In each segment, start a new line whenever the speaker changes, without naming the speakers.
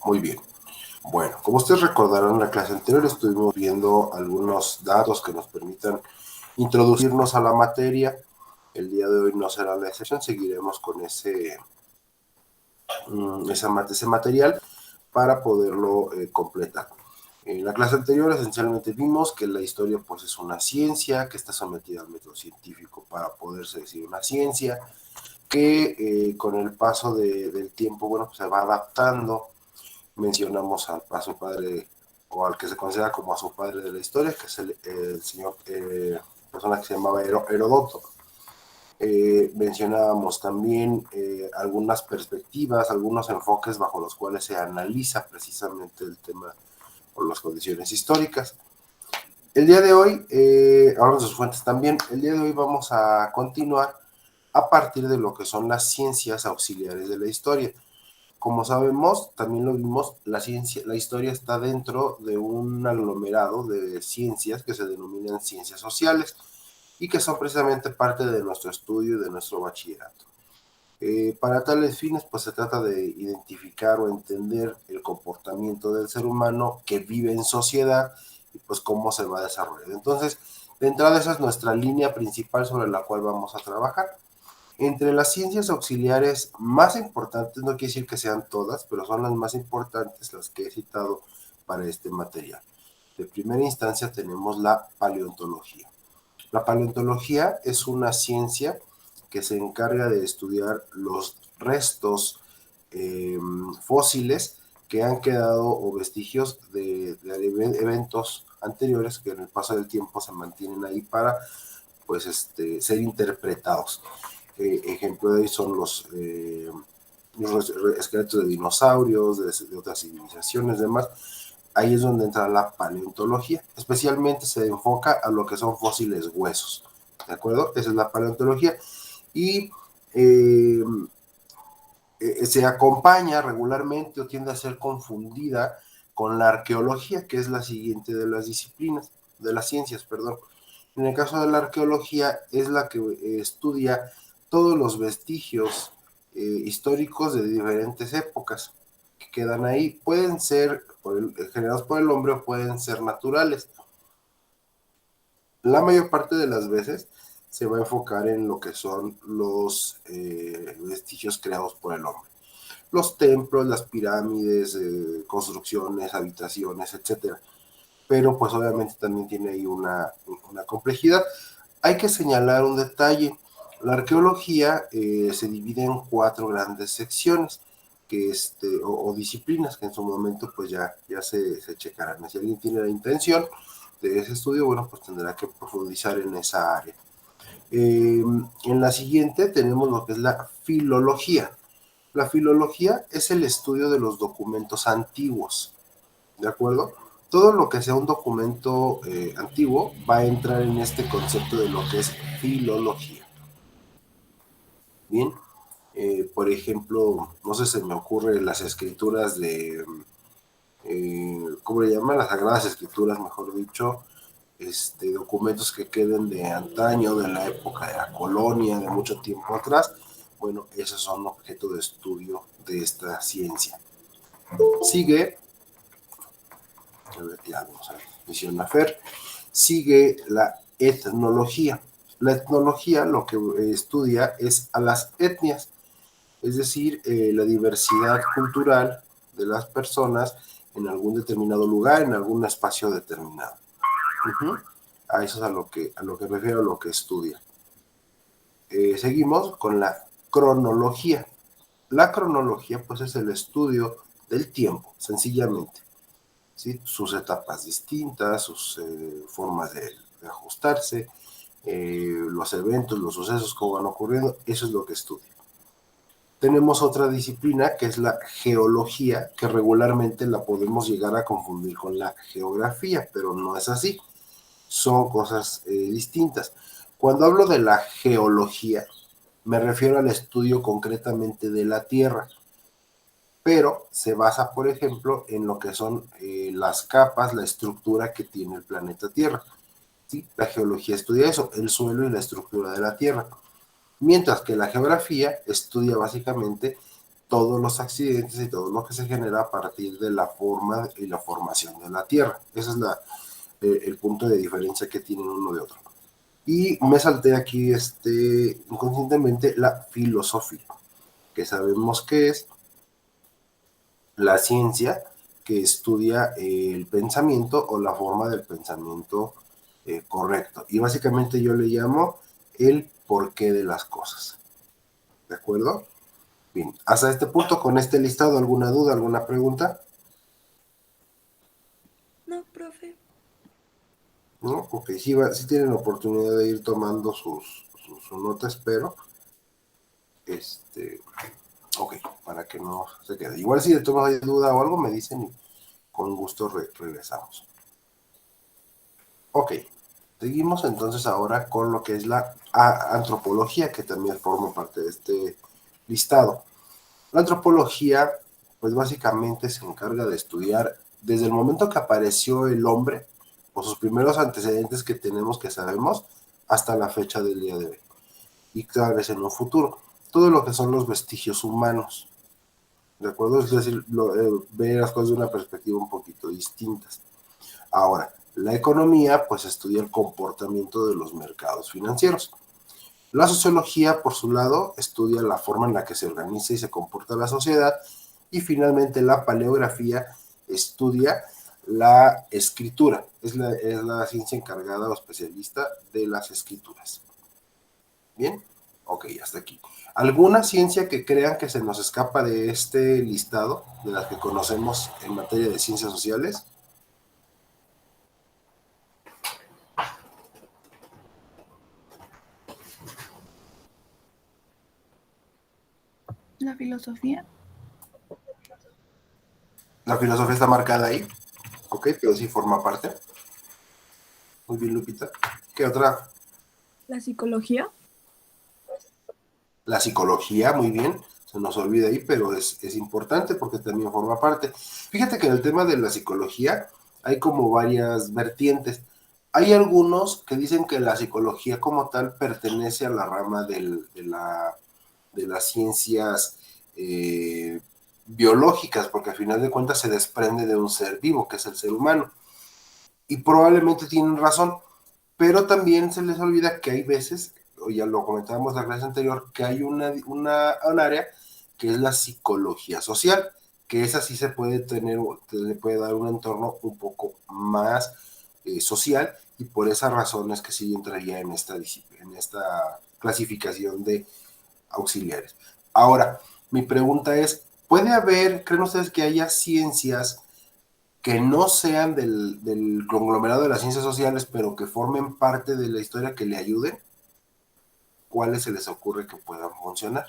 Muy bien. Bueno, como ustedes recordarán, en la clase anterior estuvimos viendo algunos datos que nos permitan introducirnos a la materia. El día de hoy no será la excepción, seguiremos con ese material para poderlo completar. En la clase anterior esencialmente vimos que la historia pues es una ciencia que está sometida al método científico para poderse decir una ciencia, que con el paso del tiempo, bueno, pues se va adaptando. Mencionamos al paso padre o al que se considera como a su padre de la historia, que es el señor, persona que se llamaba Herodoto. Mencionábamos también algunas perspectivas, algunos enfoques bajo los cuales se analiza precisamente el tema por las condiciones históricas. El día de hoy, hablamos de sus fuentes también, el día de hoy vamos a continuar a partir de lo que son las ciencias auxiliares de la historia. Como sabemos, también lo vimos, la historia está dentro de un aglomerado de ciencias que se denominan ciencias sociales y que son precisamente parte de nuestro estudio y de nuestro bachillerato. Para tales fines, pues se trata de identificar o entender el comportamiento del ser humano que vive en sociedad y pues cómo se va a desarrollar. Entonces, de entrada esa es nuestra línea principal sobre la cual vamos a trabajar. Entre las ciencias auxiliares más importantes, no quiere decir que sean todas, pero son las más importantes las que he citado para este material. De primera instancia tenemos la paleontología. La paleontología es una ciencia que se encarga de estudiar los restos fósiles que han quedado o vestigios de eventos anteriores que en el paso del tiempo se mantienen ahí para pues, ser interpretados. Ejemplo de ahí son los esqueletos de dinosaurios, de otras civilizaciones, demás. Ahí es donde entra la paleontología. Especialmente se enfoca a lo que son fósiles huesos. ¿De acuerdo? Esa es la paleontología. Y se acompaña regularmente o tiende a ser confundida con la arqueología, que es la siguiente de las disciplinas, de las ciencias, perdón. En el caso de la arqueología es la que estudia todos los vestigios históricos de diferentes épocas que quedan ahí. Pueden ser generados por el hombre o pueden ser naturales. La mayor parte de las veces se va a enfocar en lo que son los vestigios creados por el hombre. Los templos, las pirámides, construcciones, habitaciones, etcétera. Pero pues obviamente también tiene ahí una complejidad. Hay que señalar un detalle. La arqueología se divide en 4 grandes secciones que o disciplinas que en su momento pues ya se checarán. Si alguien tiene la intención de ese estudio, bueno, pues tendrá que profundizar en esa área. En la siguiente tenemos lo que es la filología. La filología es el estudio de los documentos antiguos, ¿de acuerdo? Todo lo que sea un documento antiguo va a entrar en este concepto de lo que es filología. Bien, por ejemplo, no sé, se me ocurre las escrituras ¿cómo le llaman? Las sagradas escrituras, mejor dicho, documentos que queden de antaño, de la época de la colonia, de mucho tiempo atrás. Bueno, esos son objeto de estudio de esta ciencia. Sigue, a ver, ya vamos a ver, menciona Fer, sigue la etnología. La etnología lo que estudia es a las etnias, es decir, la diversidad cultural de las personas en algún determinado lugar, en algún espacio determinado. Uh-huh. A eso es a lo que refiero, a lo que estudia. Seguimos con la cronología. La cronología, pues, es el estudio del tiempo, sencillamente. ¿Sí? Sus etapas distintas, sus formas de ajustarse, los eventos, los sucesos, cómo van ocurriendo, eso es lo que estudia. Tenemos otra disciplina que es la geología, que regularmente la podemos llegar a confundir con la geografía, pero no es así. Son cosas distintas. Cuando hablo de la geología, me refiero al estudio concretamente de la Tierra, pero se basa, por ejemplo, en lo que son las capas, la estructura que tiene el planeta Tierra. ¿Sí? La geología estudia eso, el suelo y la estructura de la Tierra. Mientras que la geografía estudia básicamente todos los accidentes y todo lo que se genera a partir de la forma y la formación de la Tierra. Ese es el punto de diferencia que tienen uno de otro. Y me salté aquí inconscientemente la filosofía, que sabemos que es la ciencia que estudia el pensamiento o la forma del pensamiento correcto. Y básicamente yo le llamo el porqué de las cosas. ¿De acuerdo? Bien, hasta este punto, con este listado, ¿alguna duda, alguna pregunta?
No, profe.
¿No? Ok, sí, sí tienen oportunidad de ir tomando sus notas, pero ok, para que no se quede. Igual si de todos hay duda o algo, me dicen y con gusto regresamos. Ok, seguimos entonces ahora con lo que es la antropología, que también forma parte de este listado. La antropología, pues básicamente se encarga de estudiar desde el momento que apareció el hombre, o sus primeros antecedentes que tenemos, que sabemos, hasta la fecha del día de hoy. Y tal vez en un futuro. Todo lo que son los vestigios humanos. ¿De acuerdo? Es decir, ver las cosas de una perspectiva un poquito distintas. Ahora, la economía, pues estudia el comportamiento de los mercados financieros. La sociología, por su lado, estudia la forma en la que se organiza y se comporta la sociedad. Y finalmente la paleografía estudia la escritura. Es la ciencia encargada o especialista de las escrituras. ¿Bien? Ok, hasta aquí. ¿Alguna ciencia que crean que se nos escapa de este listado, de las que conocemos en materia de ciencias sociales?
La filosofía.
La filosofía está marcada ahí, ok, pero sí forma parte. Muy bien, Lupita. ¿Qué otra?
La psicología.
La psicología, muy bien. Se nos olvida ahí, pero es importante porque también forma parte. Fíjate que en el tema de la psicología hay como varias vertientes. Hay algunos que dicen que la psicología como tal pertenece a la rama de las ciencias biológicas, porque al final de cuentas se desprende de un ser vivo, que es el ser humano. Y probablemente tienen razón, pero también se les olvida que hay veces, o ya lo comentábamos la clase anterior, que hay un área que es la psicología social, que esa sí se puede tener, le puede dar un entorno un poco más social, y por esas razones que sí entraría en esta disciplina, en esta clasificación de auxiliares. Ahora, mi pregunta es, ¿puede haber, creen ustedes que haya ciencias que no sean del conglomerado de las ciencias sociales, pero que formen parte de la historia, que le ayuden? ¿Cuáles se les ocurre que puedan funcionar?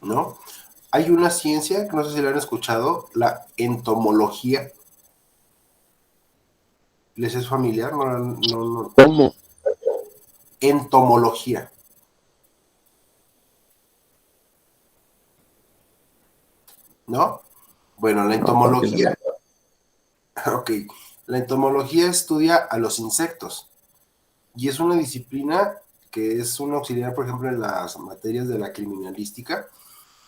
¿No? Hay una ciencia, que no sé si la han escuchado, la entomología. ¿Les es familiar? No, no, no.
¿Cómo?
Entomología, ¿no? Bueno, la
No, creo que no.
entomología, ok, la entomología estudia a los insectos y es una disciplina que es un auxiliar, por ejemplo, en las materias de la criminalística,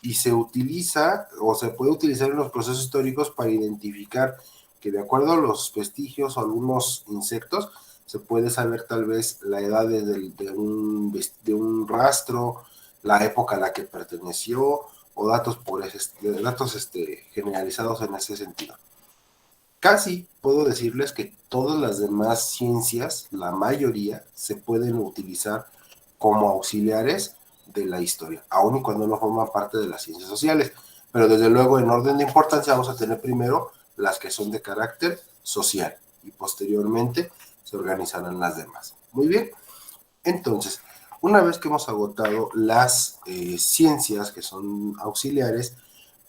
y se utiliza o se puede utilizar en los procesos históricos para identificar que, de acuerdo a los vestigios o algunos insectos, se puede saber tal vez la edad de un rastro, la época a la que perteneció, o datos, datos generalizados en ese sentido. Casi puedo decirles que todas las demás ciencias, la mayoría, se pueden utilizar como auxiliares de la historia, aun y cuando no forman parte de las ciencias sociales. Pero desde luego, en orden de importancia, vamos a tener primero las que son de carácter social y posteriormente se organizarán las demás. Muy bien, entonces, una vez que hemos agotado las ciencias que son auxiliares,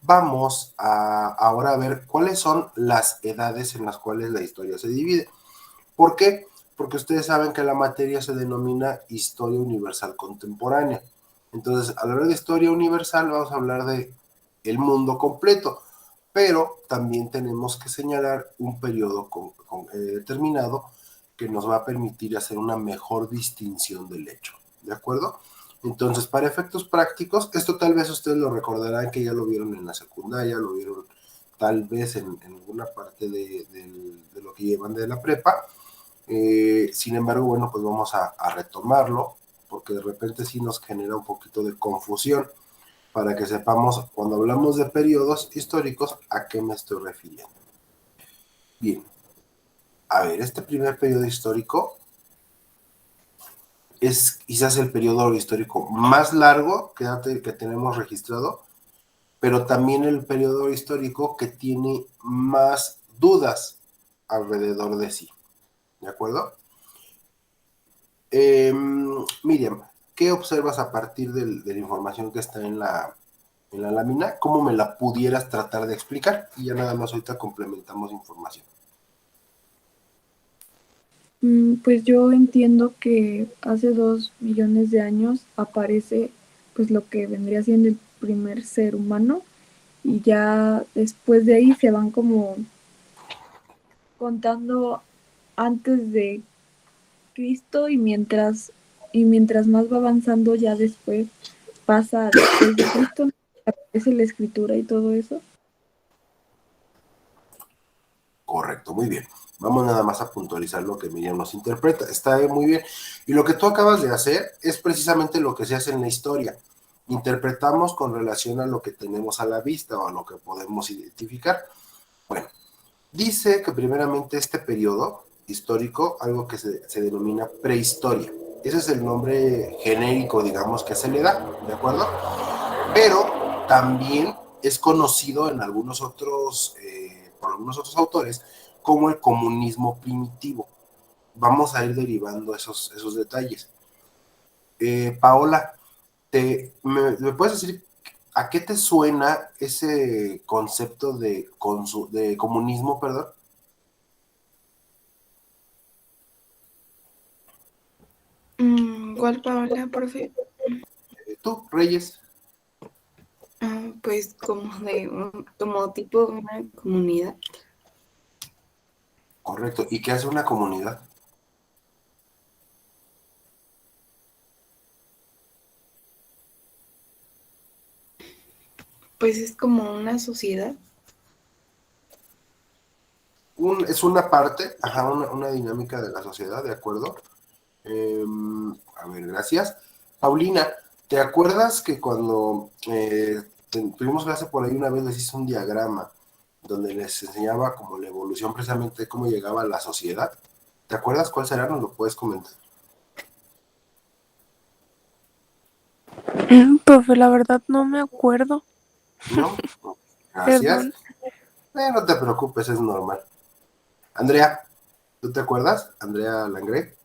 vamos a ahora a ver cuáles son las edades en las cuales la historia se divide. ¿Por qué? Porque ustedes saben que la materia se denomina historia universal contemporánea. Entonces, al hablar de historia universal, vamos a hablar de el mundo completo. pero también tenemos que señalar un periodo determinado que nos va a permitir hacer una mejor distinción del hecho, ¿de acuerdo? Entonces, para efectos prácticos, esto tal vez ustedes lo recordarán que ya lo vieron en la secundaria, lo vieron tal vez en alguna parte de lo que llevan de la prepa. Sin embargo, bueno, pues vamos a retomarlo, porque de repente sí nos genera un poquito de confusión, para que sepamos cuando hablamos de periodos históricos a qué me estoy refiriendo. Bien, a ver, este primer periodo histórico es quizás el periodo histórico más largo que tenemos registrado, pero también el periodo histórico que tiene más dudas alrededor de sí, ¿de acuerdo? Miriam, ¿qué observas a partir de la información que está en la lámina? ¿Cómo me la pudieras tratar de explicar? Y ya nada más ahorita complementamos información.
Pues yo entiendo que hace 2 millones de años aparece pues lo que vendría siendo el primer ser humano y ya después de ahí se van como contando antes de Cristo y mientras más va avanzando ya después pasa después de Cristo, aparece la escritura y todo eso.
Correcto, muy bien. Vamos nada más a puntualizar lo que Miriam nos interpreta. Está muy bien. Y lo que tú acabas de hacer es precisamente lo que se hace en la historia. Interpretamos con relación a lo que tenemos a la vista o a lo que podemos identificar. Bueno, dice que primeramente este periodo histórico, algo que se denomina prehistoria. Ese es el nombre genérico, digamos, que se le da, ¿de acuerdo? Pero también es conocido en algunos otros, por algunos otros autores, como el comunismo primitivo. Vamos a ir derivando esos detalles. Paola, ¿me puedes decir a qué te suena ese concepto de comunismo, perdón?
¿Cuál palabra, profe?
Tú, Reyes.
Pues como tipo de una comunidad.
Correcto. ¿Y qué hace una comunidad?
Pues es como una sociedad.
Es una parte, ajá, una dinámica de la sociedad, ¿de acuerdo? A ver, gracias. Paulina, ¿te acuerdas que cuando tuvimos clase por ahí una vez les hice un diagrama donde les enseñaba como la evolución precisamente de cómo llegaba a la sociedad? ¿Te acuerdas cuál será? ¿Nos lo puedes comentar?
Profe, la verdad no me acuerdo.
¿No? Gracias.
Perdón.
No te preocupes, es normal. Andrea, ¿tú te acuerdas? Andrea Langré.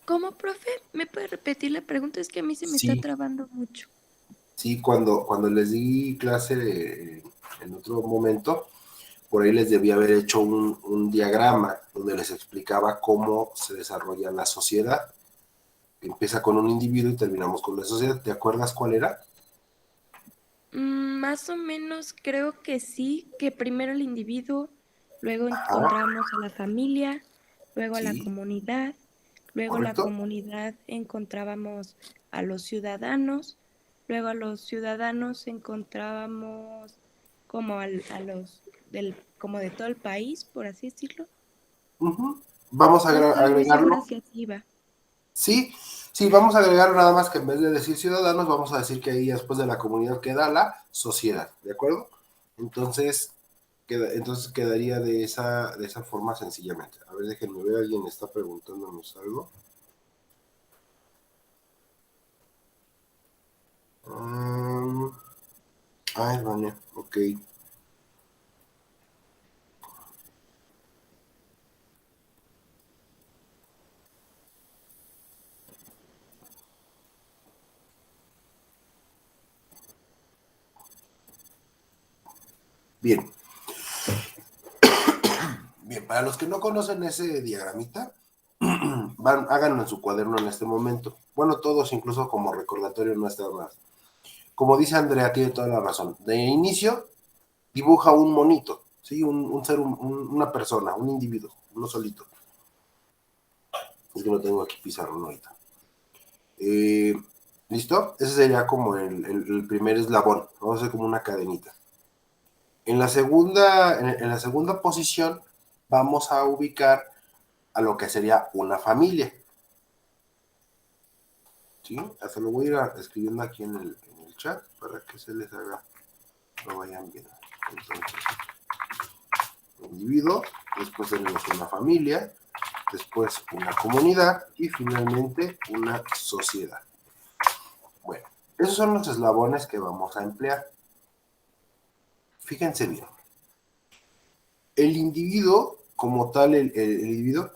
¿Cómo, profe? ¿Me puede repetir la pregunta? Es que a mí se me está
Sí,
trabando mucho.
sí, cuando les di clase en otro momento, por ahí les debía haber hecho un diagrama donde les explicaba cómo se desarrolla la sociedad. Empieza con un individuo y terminamos con la sociedad. ¿Te acuerdas cuál era?
Más o menos creo que sí, que primero el individuo, luego
Ajá,
encontramos a la familia, luego a la
sí,
comunidad, luego la
correcto.
comunidad encontrábamos a los ciudadanos, luego a los ciudadanos encontrábamos como a los como de todo el país, por así decirlo.
Ujú. Vamos a
No estoy muy segura
agregarlo.
si así iba.
Sí, sí, vamos a agregarlo nada más que en vez de decir ciudadanos, vamos a decir que ahí después de la comunidad queda la sociedad, ¿de acuerdo? Entonces, entonces quedaría de esa forma sencillamente. A ver, déjenme ver, alguien está preguntándonos algo. Ay, vale, ok. Bien, bien, para los que no conocen ese diagramita, háganlo en su cuaderno en este momento. Bueno, todos incluso como recordatorio no está más. como dice Andrea, tiene toda la razón. De inicio, dibuja un monito, ¿sí? Un ser, una persona, un individuo, uno solito. Es que no tengo aquí pizarrón ahorita. ¿Listo? Ese sería como el primer eslabón. Vamos a hacer como una cadenita. En la segunda posición vamos a ubicar a lo que sería una familia. ¿Sí? Hasta lo voy a ir escribiendo aquí en el chat para que se les haga, lo vayan viendo. Entonces, individuo, después tenemos una familia, después una comunidad y finalmente una sociedad. Bueno, esos son los eslabones que vamos a emplear. Fíjense bien. El individuo, como tal, el individuo,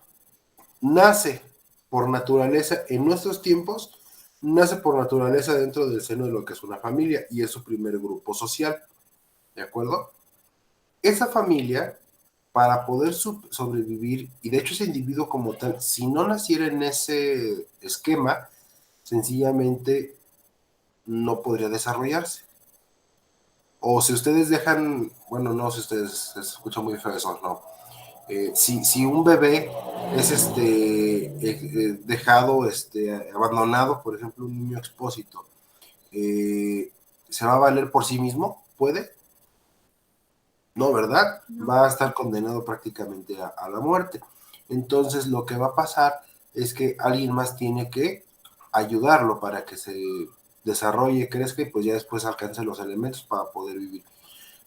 nace por naturaleza, en nuestros tiempos, nace por naturaleza dentro del seno de lo que es una familia y es su primer grupo social. ¿De acuerdo? Esa familia, para poder sobrevivir, y de hecho ese individuo como tal, si no naciera en ese esquema, sencillamente no podría desarrollarse. O si ustedes dejan, bueno, no, si ustedes, se escucha muy feo eso, no. Si un bebé es dejado, abandonado, por ejemplo, un niño expósito, ¿se va a valer por sí mismo? ¿Puede? No, ¿verdad?
No.
Va a estar condenado prácticamente a la muerte. Entonces, lo que va a pasar es que alguien más tiene que ayudarlo para que se desarrolle, crezca y pues ya después alcance los elementos para poder vivir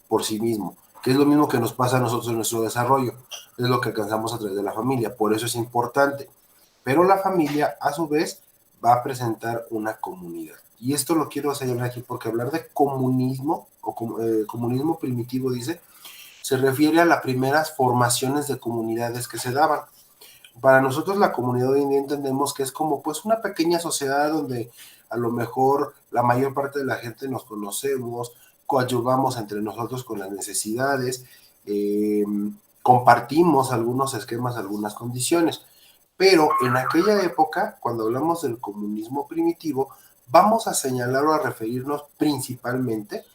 por sí mismo, que es lo mismo que nos pasa a nosotros en nuestro desarrollo, es lo que alcanzamos a través de la familia, por eso es importante. Pero la familia, a su vez, va a presentar una comunidad. Y esto lo quiero señalar aquí porque hablar de comunismo, o comunismo primitivo, dice, se refiere a las primeras formaciones de comunidades que se daban. Para nosotros la comunidad hoy en día entendemos que es como pues una pequeña sociedad donde a lo mejor la mayor parte de la gente nos conocemos, coadyuvamos entre nosotros con las necesidades, compartimos algunos esquemas, algunas condiciones. Pero en aquella época, cuando hablamos del comunismo primitivo, vamos a señalar o a referirnos principalmente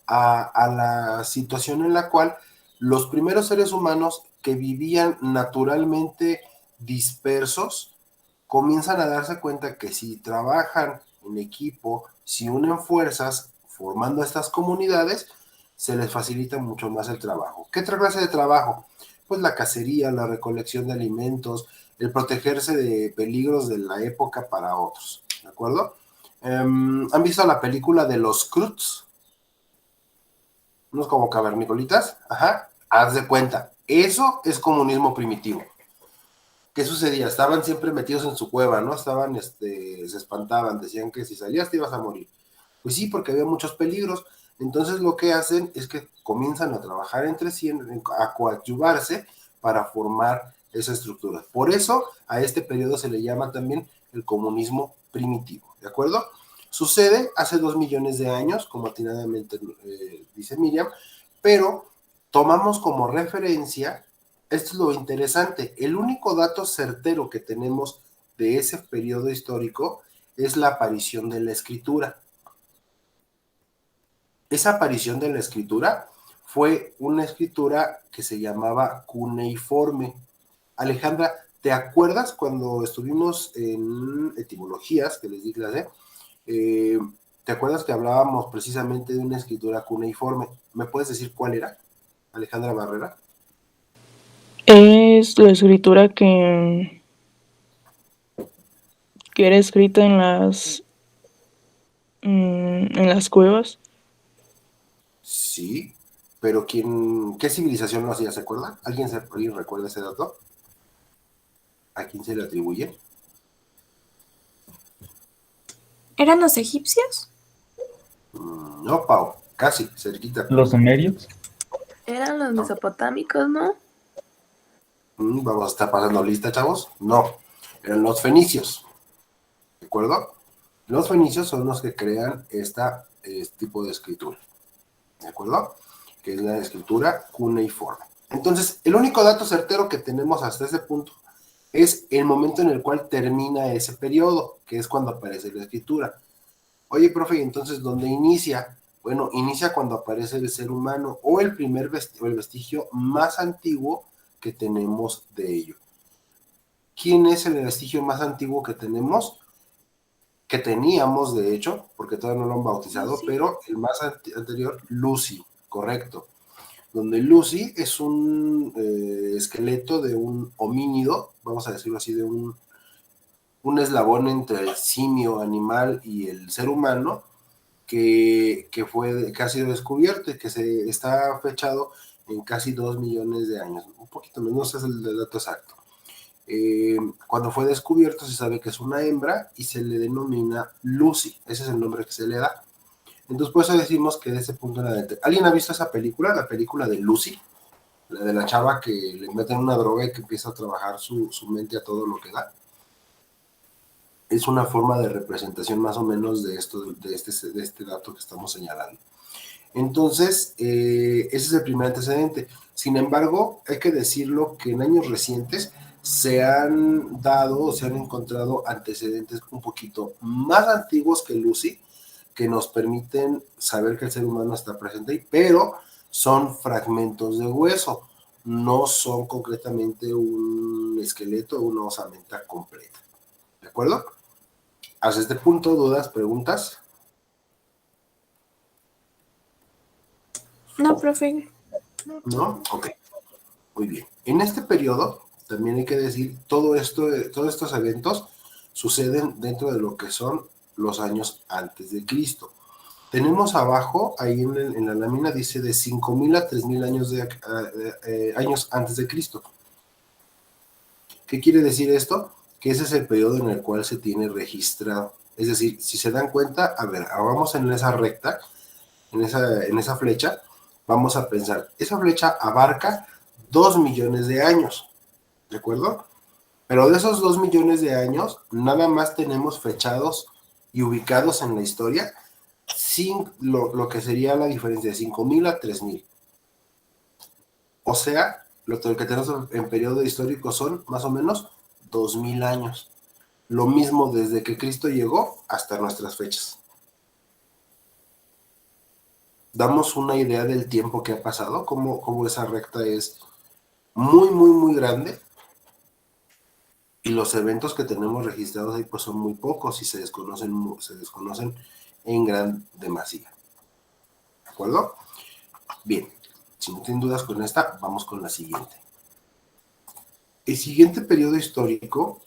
a la situación en la cual los primeros seres humanos que vivían naturalmente dispersos comienzan a darse cuenta que si trabajan en equipo, si unen fuerzas formando estas comunidades, se les facilita mucho más el trabajo. ¿Qué otra clase de trabajo? Pues la cacería, la recolección de alimentos, el protegerse de peligros de la época para otros, ¿de acuerdo? ¿Han visto la película de los Croods? Unos como cavernicolitas, ajá, haz de cuenta, eso es comunismo primitivo. ¿Qué sucedía? Estaban siempre metidos en su cueva, ¿no? Estaban, se espantaban, decían que si salías te ibas a morir. Pues sí, porque había muchos peligros. Entonces lo que hacen es que comienzan a trabajar entre sí, a coadyuvarse para formar esa estructura. Por eso a este periodo se le llama también el comunismo primitivo, ¿de acuerdo? Sucede hace 2 millones de años, como atinadamente dice Miriam, pero tomamos como referencia, esto es lo interesante, el único dato certero que tenemos de ese periodo histórico es la aparición de la escritura. Esa aparición de la escritura fue una escritura que se llamaba cuneiforme. Alejandra, ¿te acuerdas cuando estuvimos en etimologías, que les di clase? ¿Te acuerdas que hablábamos precisamente de una escritura cuneiforme? ¿Me puedes decir cuál era, Alejandra Barrera?
Es la escritura que era escrita en las cuevas.
Sí, pero ¿qué civilización lo hacía? ¿Se acuerda? ¿Alguien recuerda ese dato? ¿A quién se le atribuye?
¿Eran los egipcios?
No, Pau, casi, cerquita.
¿Los sumerios?
Eran los mesopotámicos, ¿no?
Vamos a estar pasando lista, chavos. No, eran los fenicios. ¿De acuerdo? Los fenicios son los que crean este tipo de escritura. ¿De acuerdo? Que es la escritura cuneiforme. Entonces, el único dato certero que tenemos hasta ese punto es el momento en el cual termina ese periodo, que es cuando aparece la escritura. Oye, profe, ¿y entonces dónde inicia? Bueno, inicia cuando aparece el ser humano o el primer o el vestigio más antiguo que tenemos de ello. ¿Quién es el vestigio más antiguo que tenemos? Que teníamos, de hecho, porque todavía no lo han bautizado,
Lucy.
pero el más anterior, Lucy, correcto. Donde Lucy es un esqueleto de un homínido, vamos a decirlo así, de un eslabón entre el simio animal y el ser humano, que ha sido descubierto y que se está fechado en casi 2 millones de años, un poquito menos, no sé el dato exacto. Cuando fue descubierto se sabe que es una hembra y se le denomina Lucy, ese es el nombre que se le da. Entonces por eso decimos que de ese punto en adelante. ¿Alguien ha visto esa película, la película de Lucy? La de la chava que le meten una droga y que empieza a trabajar su mente a todo lo que da. Es una forma de representación más o menos de esto, de este dato que estamos señalando. Entonces, ese es el primer antecedente. Sin embargo, hay que decirlo que en años recientes se han dado o se han encontrado antecedentes un poquito más antiguos que Lucy, que nos permiten saber que el ser humano está presente ahí, pero son fragmentos de hueso, no son concretamente un esqueleto o una osamenta completa. ¿De acuerdo? Hasta este punto, ¿dudas, preguntas?
No, profe.
¿No? Ok, muy bien. En este periodo, también hay que decir, todos estos eventos suceden dentro de lo que son los años antes de Cristo. Tenemos abajo, ahí en la lámina, dice de 5.000 a 3.000 años antes de Cristo. ¿Qué quiere decir esto? Que ese es el periodo en el cual se tiene registrado. Es decir, si se dan cuenta, a ver, vamos en esa recta, en esa flecha, vamos a pensar, esa flecha abarca 2 millones de años, ¿de acuerdo? Pero de esos 2 millones de años, nada más tenemos fechados y ubicados en la historia sin lo que sería la diferencia de 5.000 a 3.000. O sea, lo que tenemos en periodo histórico son más o menos 2.000 años. Lo mismo desde que Cristo llegó hasta nuestras fechas. Damos una idea del tiempo que ha pasado, cómo esa recta es muy, muy, muy grande. Y los eventos que tenemos registrados ahí pues son muy pocos y se desconocen en gran demasía. ¿De acuerdo? Bien, si no tienen dudas con esta, vamos con la siguiente. El siguiente periodo histórico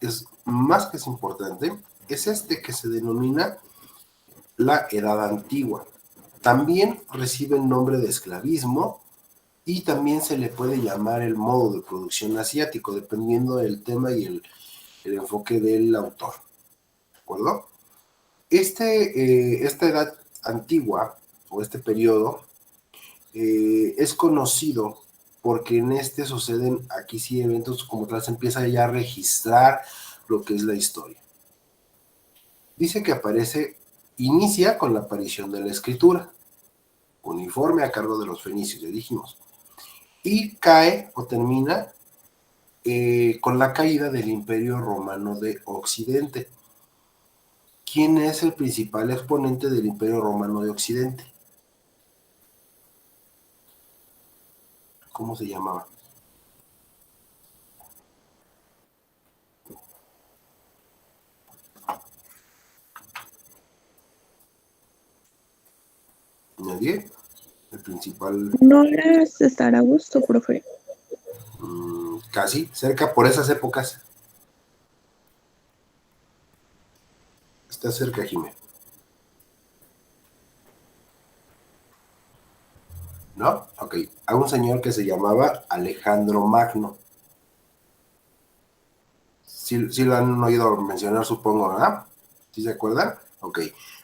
es más que es importante, es este que se denomina la Edad Antigua. También recibe el nombre de esclavismo y también se le puede llamar el modo de producción asiático, dependiendo del tema y el enfoque del autor. ¿De acuerdo? Esta edad antigua, o este periodo, es conocido porque en este suceden, aquí sí, eventos como tal, se empieza ya a registrar lo que es la historia. Dice que inicia con la aparición de la escritura, uniforme a cargo de los fenicios, ya dijimos, y cae o termina con la caída del Imperio Romano de Occidente. ¿Quién es el principal exponente del Imperio Romano de Occidente? ¿Cómo se llamaba? ¿Nadie? El principal...
No era estar a gusto, profe.
Casi, cerca por esas épocas. Está cerca, Jimé. ¿No? Ok. Hay un señor que se llamaba Alejandro Magno. Sí lo han oído mencionar, supongo, ¿verdad? ¿Sí se acuerdan? Ok.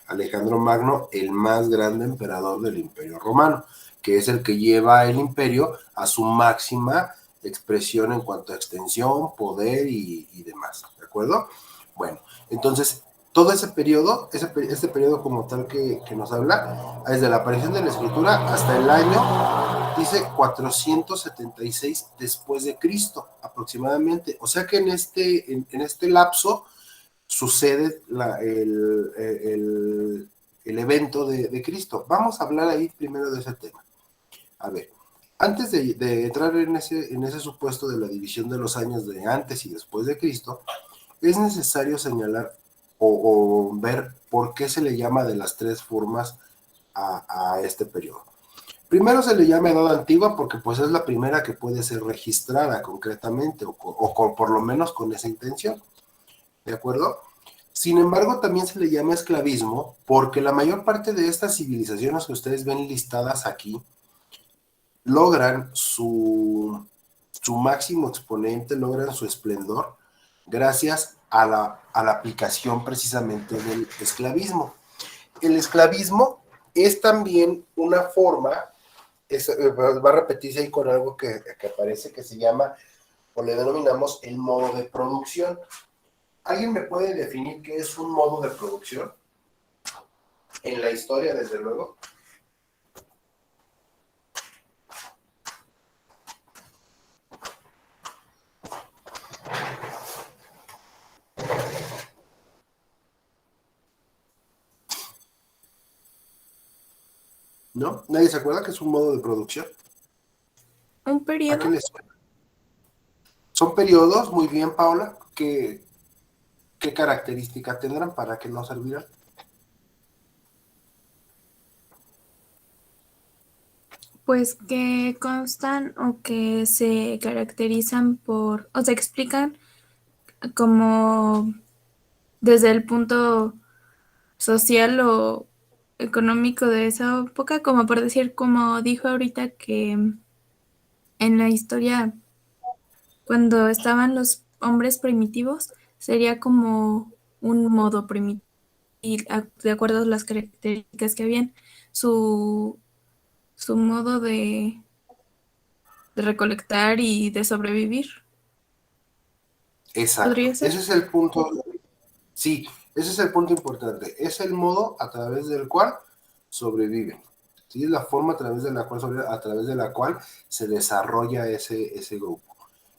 Alejandro Magno, el más grande emperador del Imperio Romano, que es el que lleva el imperio a su máxima expresión en cuanto a extensión, poder y demás, ¿de acuerdo? Bueno, entonces, todo ese periodo, este periodo como tal que nos habla, desde la aparición de la escritura hasta el año, dice 476 después de Cristo, aproximadamente. O sea que en este lapso sucede el evento de Cristo. Vamos a hablar ahí primero de ese tema. A ver, antes de entrar en ese supuesto de la división de los años de antes y después de Cristo, es necesario señalar o ver por qué se le llama de las tres formas a este periodo. Primero se le llama Edad Antigua porque pues es la primera que puede ser registrada concretamente o por lo menos con esa intención, ¿de acuerdo? Sin embargo, también se le llama esclavismo porque la mayor parte de estas civilizaciones que ustedes ven listadas aquí logran su máximo exponente, logran su esplendor gracias a la aplicación precisamente del esclavismo. El esclavismo es también una forma, va a repetirse ahí con algo que aparece que se llama, o le denominamos el modo de producción. ¿Alguien me puede definir qué es un modo de producción? En la historia, desde luego. ¿No? ¿Nadie se acuerda que es un modo de producción?
¿Un
¿A qué
periodo?
les suena? Son periodos, muy bien, Paula. ¿Qué característica tendrán para que no servirán?
Pues que constan o que se caracterizan por, o se explican como desde el punto social o económico de esa época, como por decir, como dijo ahorita que en la historia, cuando estaban los hombres primitivos, sería como un modo primitivo, y de acuerdo a las características que habían, su, su modo de recolectar y de sobrevivir.
Exacto.
¿Podría ser?
Ese es el punto. Sí, ese es el punto importante. Es el modo a través del cual sobreviven. ¿Sí? Es la forma a través de la cual a través de la cual se desarrolla ese grupo.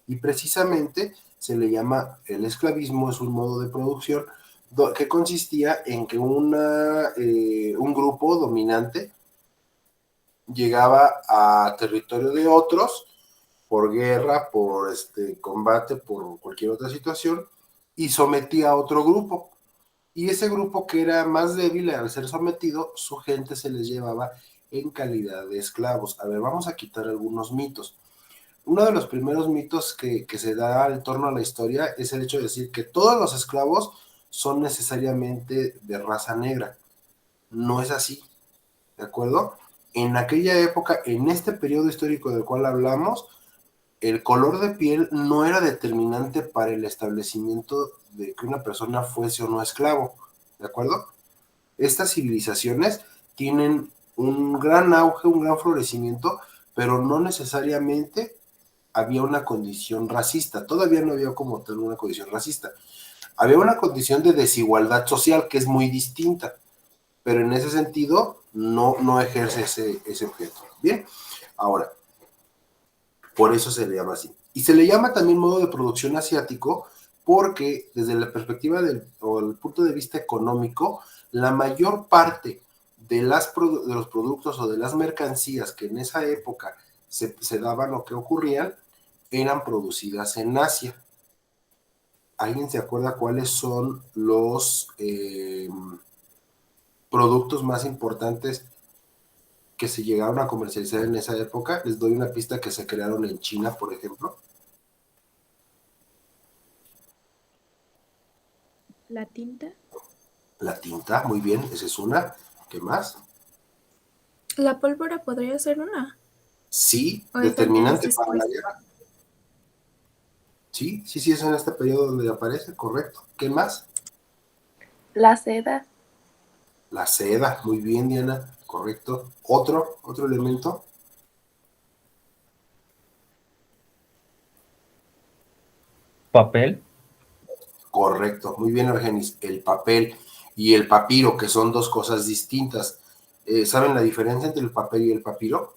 Y precisamente se le llama el esclavismo, es un modo de producción que consistía en que un grupo dominante llegaba a territorio de otros por guerra, por combate, por cualquier otra situación, y sometía a otro grupo. Y ese grupo que era más débil al ser sometido, su gente se les llevaba en calidad de esclavos. A ver, vamos a quitar algunos mitos. Uno de los primeros mitos que se da en torno a la historia es el hecho de decir que todos los esclavos son necesariamente de raza negra. No es así, ¿de acuerdo? En aquella época, en este periodo histórico del cual hablamos, el color de piel no era determinante para el establecimiento de que una persona fuese o no esclavo, ¿de acuerdo? Estas civilizaciones tienen un gran auge, un gran florecimiento, pero no necesariamente había una condición racista, todavía no había como tal una condición racista, había una condición de desigualdad social que es muy distinta, pero en ese sentido no ejerce ese objeto. Bien, ahora, por eso se le llama así. Y se le llama también modo de producción asiático porque desde la perspectiva o el punto de vista económico, la mayor parte de los productos o de las mercancías que en esa época se daban o que ocurrían eran producidas en Asia. ¿Alguien se acuerda cuáles son los productos más importantes que se llegaron a comercializar en esa época? Les doy una pista: que se crearon en China, por ejemplo.
La tinta.
La tinta, muy bien, esa es una. ¿Qué más?
La pólvora podría ser una.
Sí,
O esa ya es
determinante para la
después.
guerra. Sí, es en este periodo donde aparece, correcto. ¿Qué más?
La seda.
La seda, muy bien, Diana, correcto. Otro elemento.
Papel.
Correcto, muy bien, Argenis. El papel y el papiro, que son dos cosas distintas. ¿Saben la diferencia entre el papel y el papiro?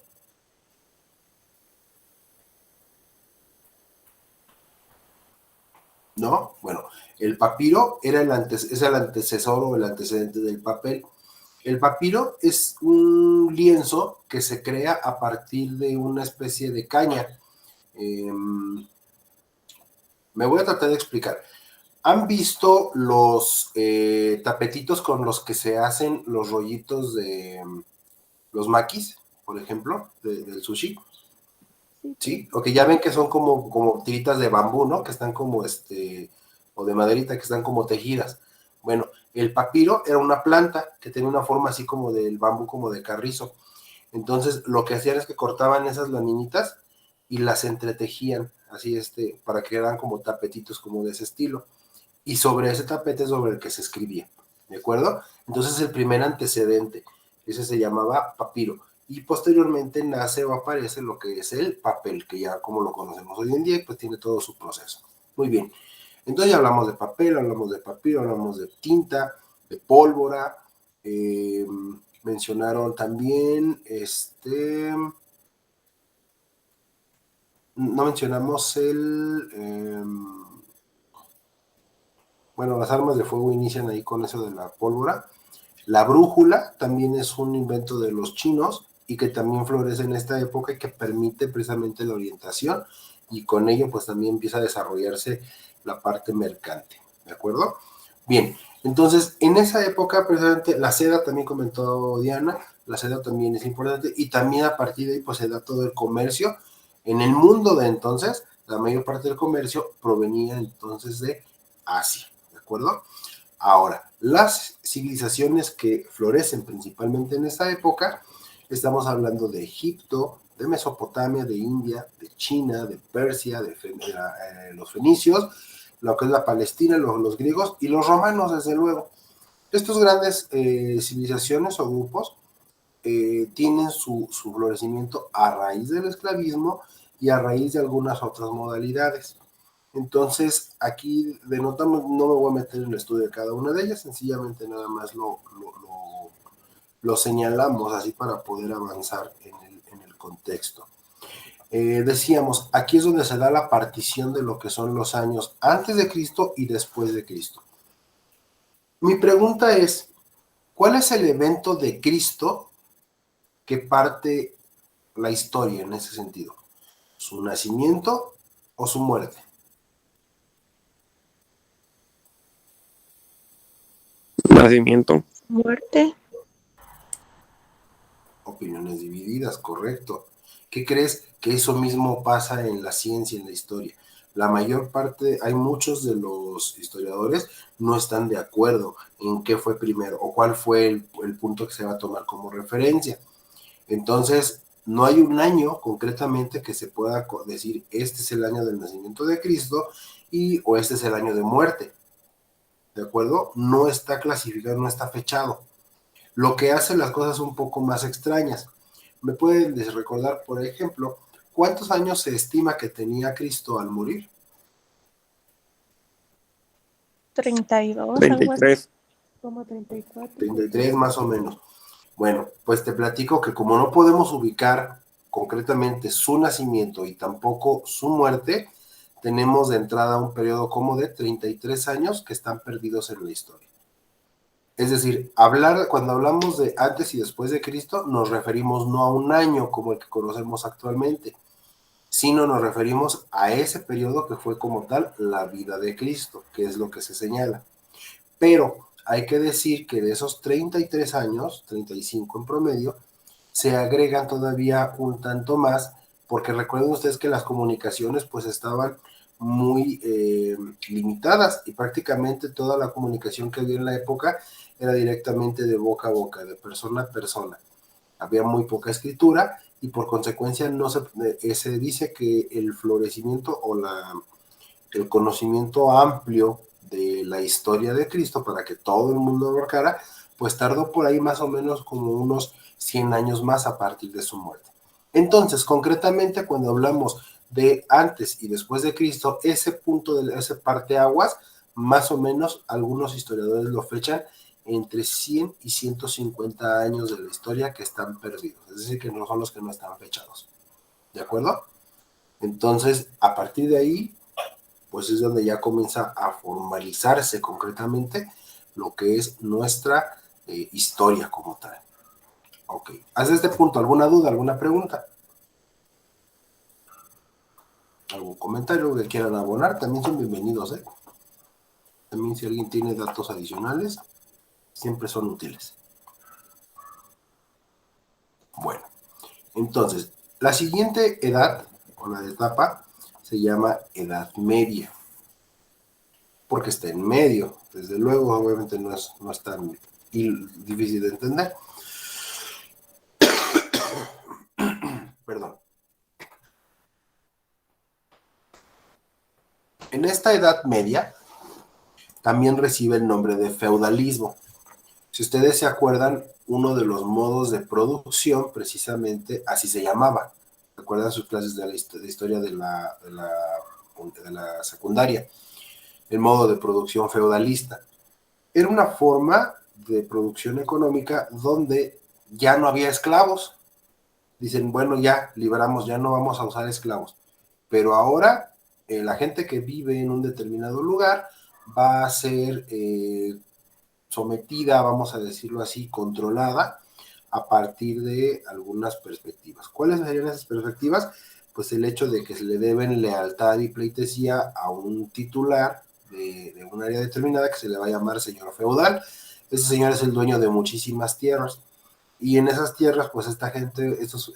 ¿no? Bueno, el papiro era es el antecesor o el antecedente del papel. El papiro es un lienzo que se crea a partir de una especie de caña. Me voy a tratar de explicar. ¿Han visto los tapetitos con los que se hacen los rollitos de los makis, por ejemplo, del sushi? Sí, o que ya ven que son como tiritas de bambú, ¿no? Que están como o de maderita, que están como tejidas. Bueno, el papiro era una planta que tenía una forma así como del bambú, como de carrizo. Entonces, lo que hacían es que cortaban esas laminitas y las entretejían, así para que eran como tapetitos como de ese estilo. Y sobre ese tapete es sobre el que se escribía, ¿de acuerdo? Entonces, el primer antecedente, ese se llamaba papiro. Y posteriormente nace o aparece lo que es el papel, que ya como lo conocemos hoy en día, pues tiene todo su proceso. Muy bien. Entonces ya hablamos de papel, hablamos de papiro, hablamos de tinta, de pólvora, mencionaron también, no mencionamos bueno, las armas de fuego inician ahí con eso de la pólvora. La brújula también es un invento de los chinos y que también florece en esta época y que permite precisamente la orientación y con ello pues también empieza a desarrollarse la parte mercante, ¿de acuerdo? Bien, entonces en esa época precisamente la seda también comentó Diana, la seda también es importante y también a partir de ahí pues se da todo el comercio. En el mundo de entonces, la mayor parte del comercio provenía entonces de Asia, ¿de acuerdo? Ahora, las civilizaciones que florecen principalmente en esta época, estamos hablando de Egipto, de Mesopotamia, de India, de China, de Persia, de los fenicios, lo que es la Palestina, los griegos y los romanos, desde luego. Estos grandes civilizaciones o grupos tienen su florecimiento a raíz del esclavismo y a raíz de algunas otras modalidades. Entonces, aquí denotamos, no me voy a meter en el estudio de cada una de ellas, sencillamente nada más lo señalamos así para poder avanzar en el contexto. Decíamos, aquí es donde se da la partición de lo que son los años antes de Cristo y después de Cristo. Mi pregunta es, ¿cuál es el evento de Cristo que parte la historia en ese sentido? ¿Su nacimiento o su muerte?
Nacimiento.
Muerte.
Opiniones divididas, correcto. ¿Qué crees que eso mismo pasa en la ciencia, en la historia? La mayor parte, hay muchos de los historiadores no están de acuerdo en qué fue primero o cuál fue el punto que se va a tomar como referencia. Entonces, no hay un año concretamente que se pueda decir este es el año del nacimiento de Cristo o este es el año de muerte. ¿De acuerdo? No está clasificado, no está fechado. Lo que hace las cosas un poco más extrañas. ¿Me pueden recordar, por ejemplo, cuántos años se estima que tenía Cristo al morir?
32. Algo así.
33.
Como 34.
33 más o menos. Bueno, pues te platico que como no podemos ubicar concretamente su nacimiento y tampoco su muerte, tenemos de entrada un periodo como de 33 años que están perdidos en la historia. Es decir, cuando hablamos de antes y después de Cristo, nos referimos no a un año como el que conocemos actualmente, sino nos referimos a ese periodo que fue como tal la vida de Cristo, que es lo que se señala. Pero hay que decir que de esos 33 años, 35 en promedio, se agregan todavía un tanto más, porque recuerden ustedes que las comunicaciones pues estaban muy limitadas y prácticamente toda la comunicación que había en la época era directamente de boca a boca, de persona a persona. Había muy poca escritura y por consecuencia no se dice que el florecimiento o el conocimiento amplio de la historia de Cristo para que todo el mundo abarcara, pues tardó por ahí más o menos como unos 100 años más a partir de su muerte. Entonces, concretamente, cuando hablamos de antes y después de Cristo, ese punto, ese parteaguas, más o menos algunos historiadores lo fechan entre 100 y 150 años de la historia que están perdidos, es decir, que no son los que no están fechados. ¿De acuerdo? Entonces, a partir de ahí, pues es donde ya comienza a formalizarse concretamente lo que es nuestra historia como tal. Ok, hasta este punto, ¿alguna duda, alguna pregunta? ¿Algún comentario que quieran abonar? También son bienvenidos, ¿eh? También si alguien tiene datos adicionales, siempre son útiles. Bueno, entonces, la siguiente edad, o la etapa, se llama Edad Media, porque está en medio. Desde luego, obviamente no es tan difícil de entender. Perdón. En esta Edad Media también recibe el nombre de feudalismo. Si ustedes se acuerdan, uno de los modos de producción, precisamente así se llamaba. ¿Recuerdan sus clases de historia de la secundaria? El modo de producción feudalista. Era una forma de producción económica donde ya no había esclavos. Dicen, bueno, ya liberamos, ya no vamos a usar esclavos. Pero ahora la gente que vive en un determinado lugar va a ser sometida, vamos a decirlo así, controlada a partir de algunas perspectivas. ¿Cuáles serían esas perspectivas? Pues el hecho de que se le deben lealtad y pleitesía a un titular de un área determinada que se le va a llamar señor feudal. Ese señor es el dueño de muchísimas tierras y en esas tierras pues esta gente, estos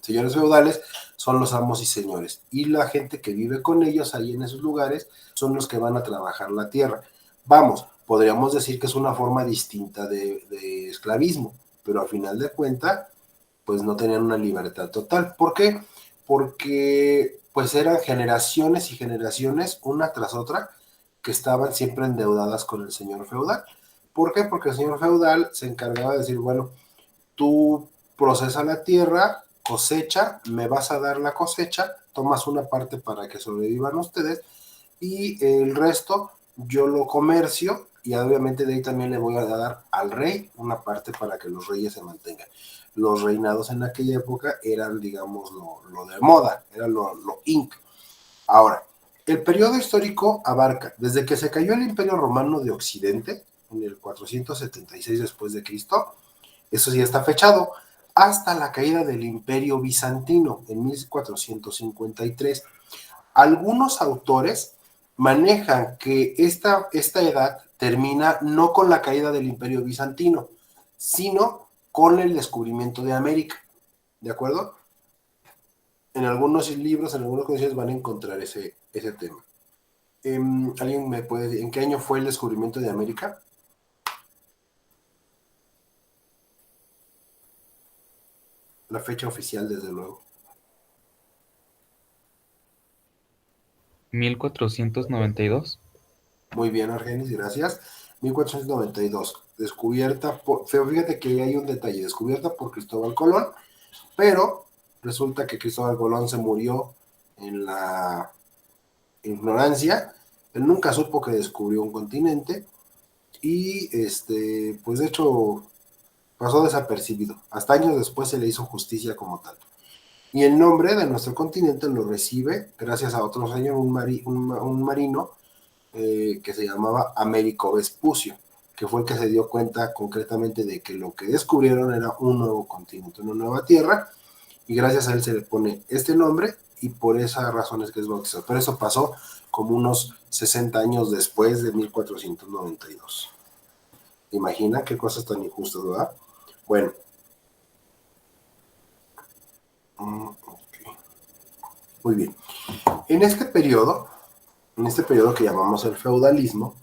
señores feudales son los amos y señores y la gente que vive con ellos ahí en esos lugares son los que van a trabajar la tierra. Vamos, podríamos decir que es una forma distinta de esclavismo, pero a final de cuentas pues no tenían una libertad total. ¿Por qué? Porque pues eran generaciones y generaciones, una tras otra, que estaban siempre endeudadas con el señor feudal. ¿Por qué? Porque el señor feudal se encargaba de decir, bueno, tú procesa la tierra, cosecha, me vas a dar la cosecha, tomas una parte para que sobrevivan ustedes y el resto yo lo comercio y obviamente de ahí también le voy a dar al rey una parte para que los reyes se mantengan. Los reinados en aquella época eran, digamos, lo de moda, era lo in. Ahora, el periodo histórico abarca desde que se cayó el Imperio Romano de Occidente, en el 476 después de Cristo, eso sí está fechado, hasta la caída del Imperio Bizantino en 1453. Algunos autores manejan que esta edad termina no con la caída del Imperio Bizantino, sino con el descubrimiento de América, ¿de acuerdo? En algunos libros, en algunas condiciones van a encontrar ese tema. ¿Alguien me puede decir en qué año fue el descubrimiento de América? La fecha oficial, desde luego.
1492.
Muy bien, Argenis, gracias. 1492, descubierta por, fíjate que hay un detalle, descubierta por Cristóbal Colón, pero resulta que Cristóbal Colón se murió en la ignorancia, él nunca supo que descubrió un continente y pues de hecho pasó desapercibido, hasta años después se le hizo justicia como tal. Y el nombre de nuestro continente lo recibe gracias a otro señor, un marino que se llamaba Américo Vespucio, que fue el que se dio cuenta concretamente de que lo que descubrieron era un nuevo continente, una nueva tierra, y gracias a él se le pone este nombre, y por esa razón es que es bautizado. Pero eso pasó como unos 60 años después de 1492. Imagina qué cosas tan injustas, ¿verdad? Bueno. Okay. Muy bien. En este periodo que llamamos el feudalismo,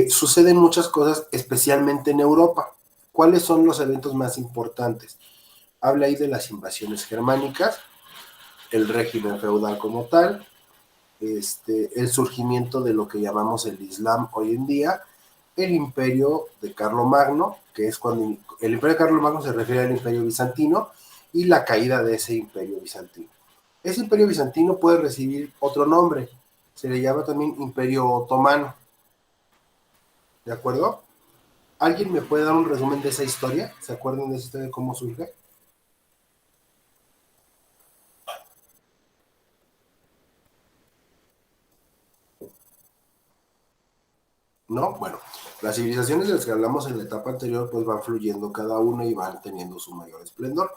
suceden muchas cosas, especialmente en Europa. ¿Cuáles son los eventos más importantes? Habla ahí de las invasiones germánicas, el régimen feudal como tal, el surgimiento de lo que llamamos el Islam hoy en día, el imperio de Carlomagno, que es cuando el imperio de Carlomagno se refiere al imperio bizantino, y la caída de ese imperio bizantino. Ese imperio bizantino puede recibir otro nombre, se le llama también imperio otomano. ¿De acuerdo? ¿Alguien me puede dar un resumen de esa historia? ¿Se acuerdan de esa historia de cómo surge? ¿no? Bueno, las civilizaciones de las que hablamos en la etapa anterior pues van fluyendo cada una y van teniendo su mayor esplendor.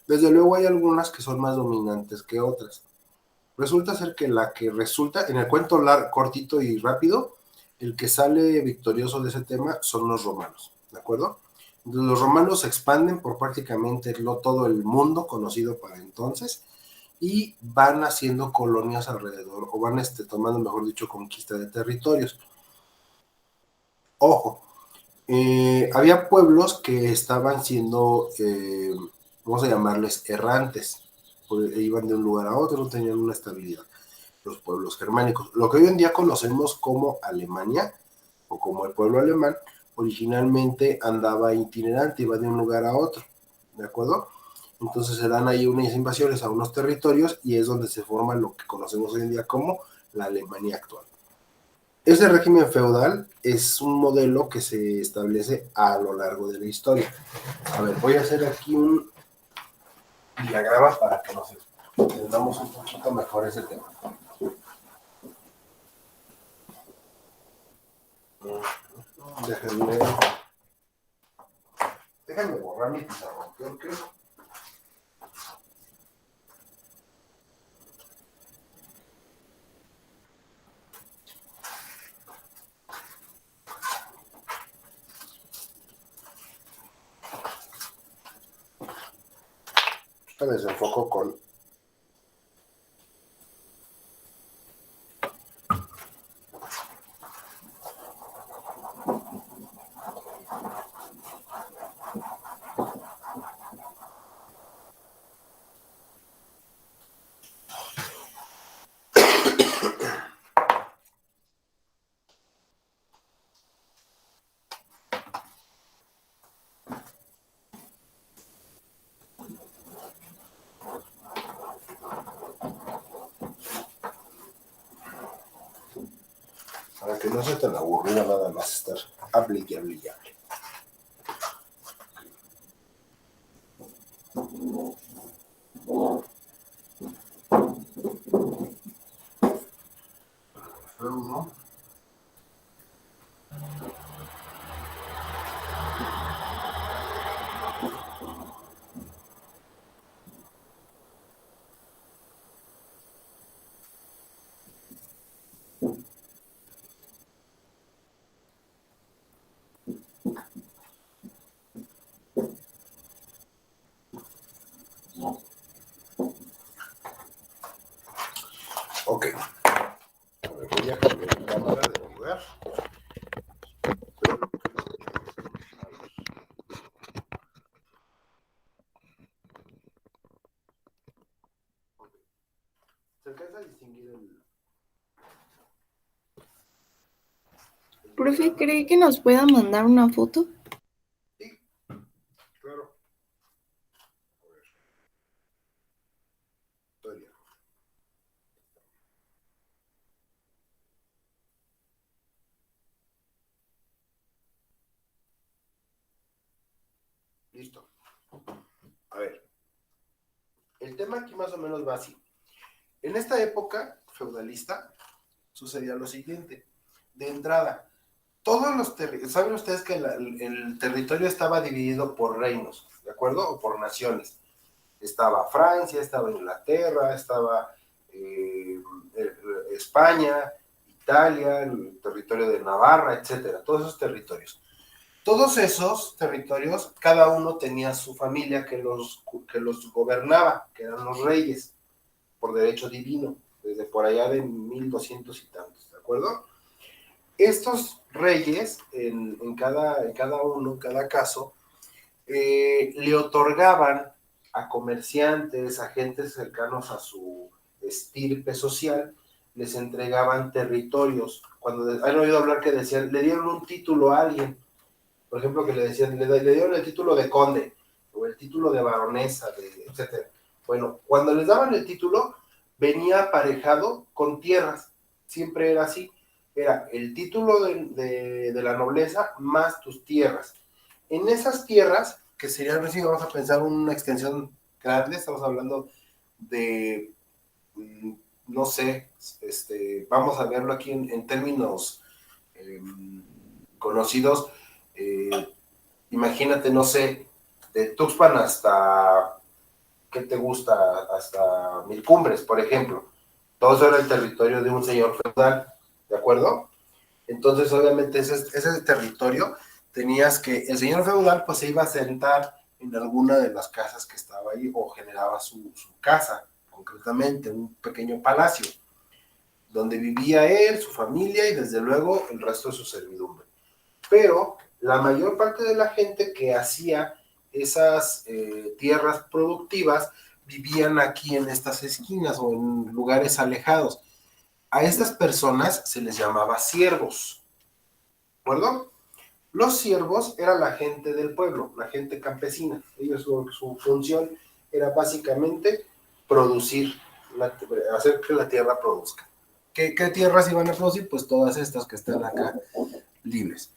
Desde luego hay algunas que son más dominantes que otras. Resulta ser que la que resulta, en el cuento cortito y rápido, el que sale victorioso de ese tema son los romanos, ¿de acuerdo? Entonces, los romanos se expanden por prácticamente todo el mundo conocido para entonces y van haciendo colonias alrededor, o van tomando, mejor dicho, conquista de territorios. Ojo, había pueblos que estaban siendo, vamos a llamarles errantes, iban de un lugar a otro, no tenían una estabilidad. Los pueblos germánicos, lo que hoy en día conocemos como Alemania, o como el pueblo alemán, originalmente andaba itinerante, iba de un lugar a otro, ¿de acuerdo? Entonces se dan ahí unas invasiones a unos territorios y es donde se forma lo que conocemos hoy en día como la Alemania actual. Ese régimen feudal es un modelo que se establece a lo largo de la historia. A ver, voy a hacer aquí un diagrama para que nos entendamos un poquito mejor ese tema. Déjame borrar mi pizarrón, creo que... desenfoco con... Para que no sea tan aburrido nada más estar hable y hable y hable. Feudo. Ok. A ver, voy a cambiar mi cámara de lugar. ¿Se alcanza a distinguir el...
Profe, ¿cree que nos pueda mandar una foto?
Sí, claro. A ver. Estoy bien. Listo. A ver. El tema aquí más o menos va así. En esta época feudalista sucedía lo siguiente. De entrada, todos los territorios, saben ustedes que el territorio estaba dividido por reinos, ¿de acuerdo? O por naciones. Estaba Francia, estaba Inglaterra, estaba España, Italia, el territorio de Navarra, etcétera, todos esos territorios. Todos esos territorios, cada uno tenía su familia que los gobernaba, que eran los reyes, por derecho divino, desde por allá de 1200 y tantos, ¿de acuerdo? Estos reyes, en cada uno, en cada caso, le otorgaban a comerciantes, a gentes cercanos a su estirpe social, les entregaban territorios. Cuando han oído hablar que decían, le dieron un título a alguien, por ejemplo, que le decían, le dieron el título de conde, o el título de baronesa, etc. Bueno, cuando les daban el título, venía aparejado con tierras, siempre era así, era el título de la nobleza más tus tierras. En esas tierras, que serían, si vamos a pensar una extensión grande, estamos hablando de, no sé, vamos a verlo aquí en términos conocidos, imagínate, no sé, de Tuxpan hasta, ¿qué te gusta? Hasta Mil Cumbres, por ejemplo. Todo eso era el territorio de un señor feudal, ¿de acuerdo? Entonces, obviamente, ese territorio tenías que, el señor feudal pues se iba a sentar en alguna de las casas que estaba ahí, o generaba su casa, concretamente, un pequeño palacio, donde vivía él, su familia y desde luego el resto de su servidumbre. Pero la mayor parte de la gente que hacía esas tierras productivas vivían aquí en estas esquinas o en lugares alejados. A estas personas se les llamaba siervos, ¿de acuerdo? Los siervos eran la gente del pueblo, la gente campesina. Ellos, su función era básicamente producir, hacer que la tierra produzca. ¿Qué tierras iban a producir? Pues todas estas que están acá libres.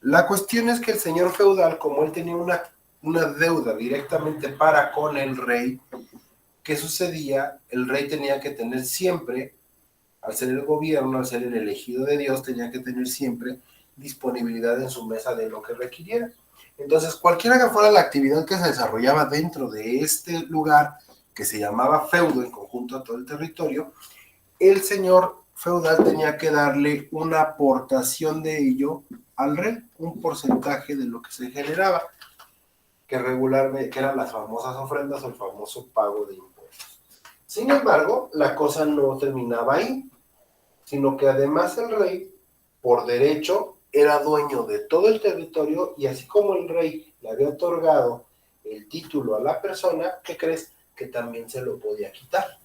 La cuestión es que el señor feudal, como él tenía una deuda directamente para con el rey, ¿qué sucedía? El rey tenía que tener siempre, al ser el gobierno, al ser el elegido de Dios, tenía que tener siempre disponibilidad en su mesa de lo que requiriera. Entonces, cualquiera que fuera la actividad que se desarrollaba dentro de este lugar, que se llamaba feudo en conjunto a todo el territorio, el señor feudal tenía que darle una aportación de ello al rey, un porcentaje de lo que se generaba, que regularmente, que eran las famosas ofrendas o el famoso pago de impuestos. Sin embargo, la cosa no terminaba ahí, sino que además el rey, por derecho, era dueño de todo el territorio, y así como el rey le había otorgado el título a la persona, ¿qué crees? Que también se lo podía quitar.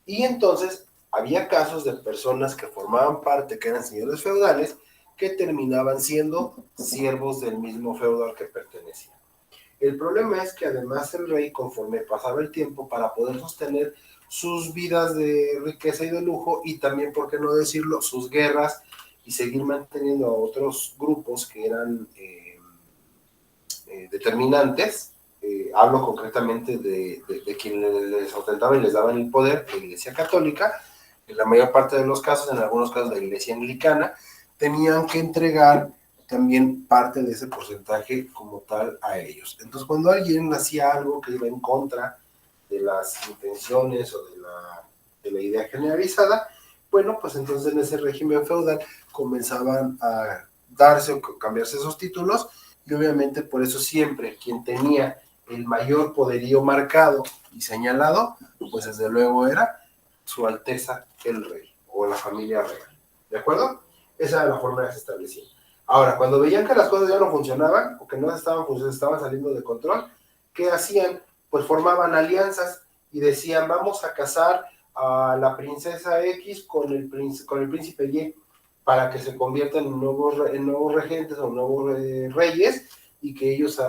Y entonces había casos de personas que formaban parte, que eran señores feudales, que terminaban siendo siervos del mismo feudo al que pertenecían. El problema es que además el rey, conforme pasaba el tiempo, para poder sostener sus vidas de riqueza y de lujo, y también, por qué no decirlo, sus guerras, y seguir manteniendo a otros grupos que eran determinantes, hablo concretamente de quienes les ostentaban y les daban el poder, la Iglesia Católica, en la mayor parte de los casos, en algunos casos la Iglesia Anglicana, tenían que entregar también parte de ese porcentaje como tal a ellos. Entonces, cuando alguien hacía algo que iba en contra de las intenciones o de la idea generalizada, bueno, pues entonces en ese régimen feudal comenzaban a darse o cambiarse esos títulos, y obviamente por eso siempre quien tenía el mayor poderío marcado y señalado, pues desde luego era Su Alteza el Rey o la familia real, ¿de acuerdo? Esa era la forma que se establecía. Ahora, cuando veían que las cosas ya no funcionaban o que no estaban funcionando, estaban saliendo de control, ¿qué hacían? Pues formaban alianzas y decían, vamos a casar a la princesa X con el príncipe Y para que se conviertan en nuevos regentes o nuevos reyes, y que ellos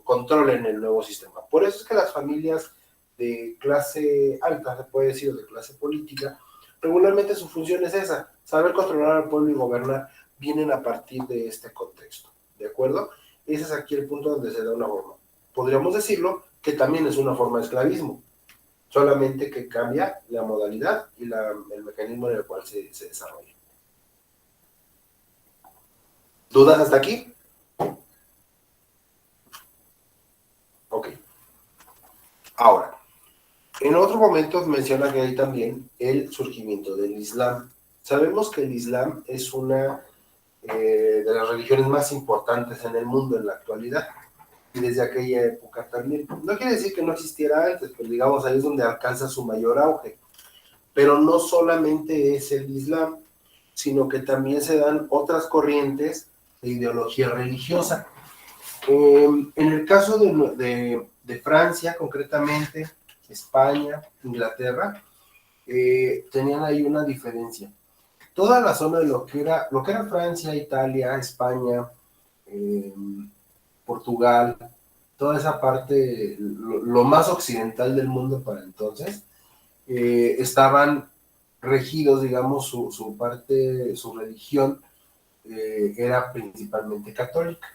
controlen el nuevo sistema. Por eso es que las familias de clase alta, se puede decir, de clase política, regularmente su función es esa, saber controlar al pueblo y gobernar. Vienen a partir de este contexto, ¿de acuerdo? Ese es aquí el punto donde se da una forma. Podríamos decirlo que también es una forma de esclavismo, solamente que cambia la modalidad y el mecanismo en el cual se desarrolla. ¿Dudas hasta aquí? Ok. Ahora, en otro momento menciona que hay también el surgimiento del Islam. Sabemos que el Islam es una de las religiones más importantes en el mundo en la actualidad, y desde aquella época también. No quiere decir que no existiera antes, pero digamos ahí es donde alcanza su mayor auge. Pero no solamente es el Islam, sino que también se dan otras corrientes de ideología religiosa. En el caso de Francia, concretamente, España, Inglaterra, tenían ahí una diferencia. Toda la zona de lo que era Francia, Italia, España, Portugal, toda esa parte, lo más occidental del mundo para entonces, estaban regidos, digamos, su religión era principalmente católica,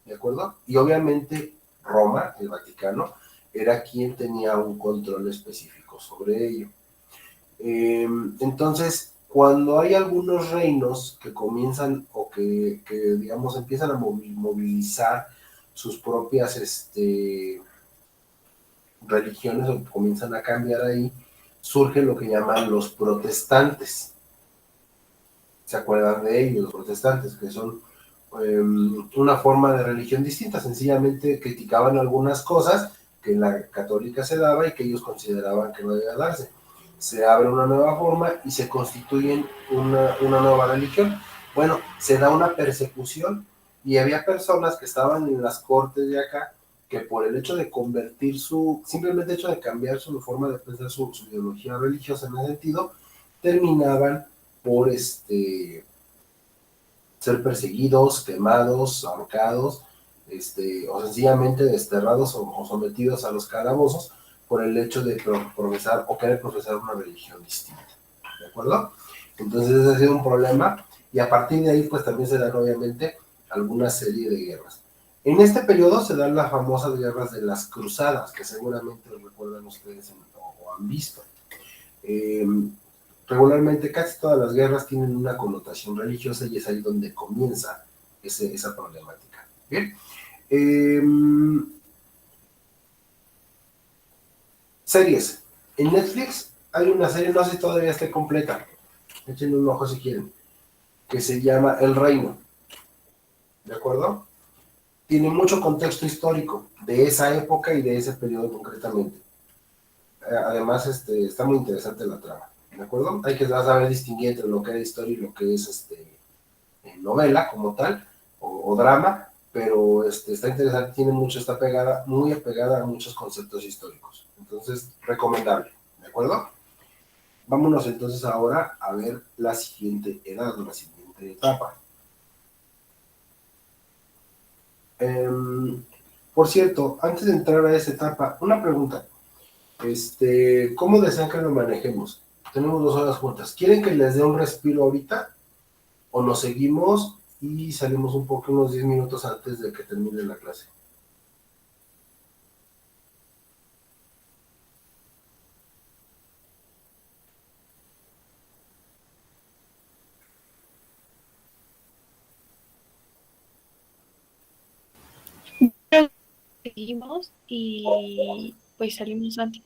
¿de acuerdo? Y obviamente Roma, el Vaticano, era quien tenía un control específico sobre ello. Entonces, cuando hay algunos reinos que comienzan o que digamos, empiezan a movilizar sus propias religiones o comienzan a cambiar ahí, surge lo que llaman los protestantes. ¿Se acuerdan de ellos, los protestantes? Que son una forma de religión distinta, sencillamente criticaban algunas cosas que en la católica se daba y que ellos consideraban que no debía darse. Se abre una nueva forma y se constituyen una nueva religión. Bueno, se da una persecución y había personas que estaban en las cortes de acá que por el hecho de convertir simplemente hecho de cambiar su forma de pensar, su ideología religiosa en ese sentido, terminaban por ser perseguidos, quemados, ahorcados, o sencillamente desterrados o sometidos a los calabozos por el hecho de profesar o querer profesar una religión distinta. ¿De acuerdo? Entonces ese ha sido un problema y a partir de ahí pues también se dan obviamente alguna serie de guerras. En este periodo se dan las famosas guerras de las cruzadas, que seguramente recuerdan ustedes o han visto. Regularmente casi todas las guerras tienen una connotación religiosa y es ahí donde comienza esa problemática. Bien. Series. En Netflix hay una serie, no sé si todavía esté completa, échenle un ojo si quieren, que se llama El Reino. ¿De acuerdo? Tiene mucho contexto histórico de esa época y de ese periodo concretamente. Además, está muy interesante la trama. ¿De acuerdo? Hay que saber distinguir entre lo que es historia y lo que es novela como tal, o drama, pero está interesante, tiene mucho, está muy apegada a muchos conceptos históricos. Entonces, recomendable. ¿De acuerdo? Vámonos entonces ahora a ver la siguiente edad o la siguiente etapa. Por cierto, antes de entrar a esa etapa, una pregunta. ¿Cómo desean que lo manejemos? Tenemos 2 horas juntas. ¿Quieren que les dé un respiro ahorita? ¿O nos seguimos y salimos un poco, unos 10 minutos antes de que termine la clase?
Seguimos y pues salimos antes.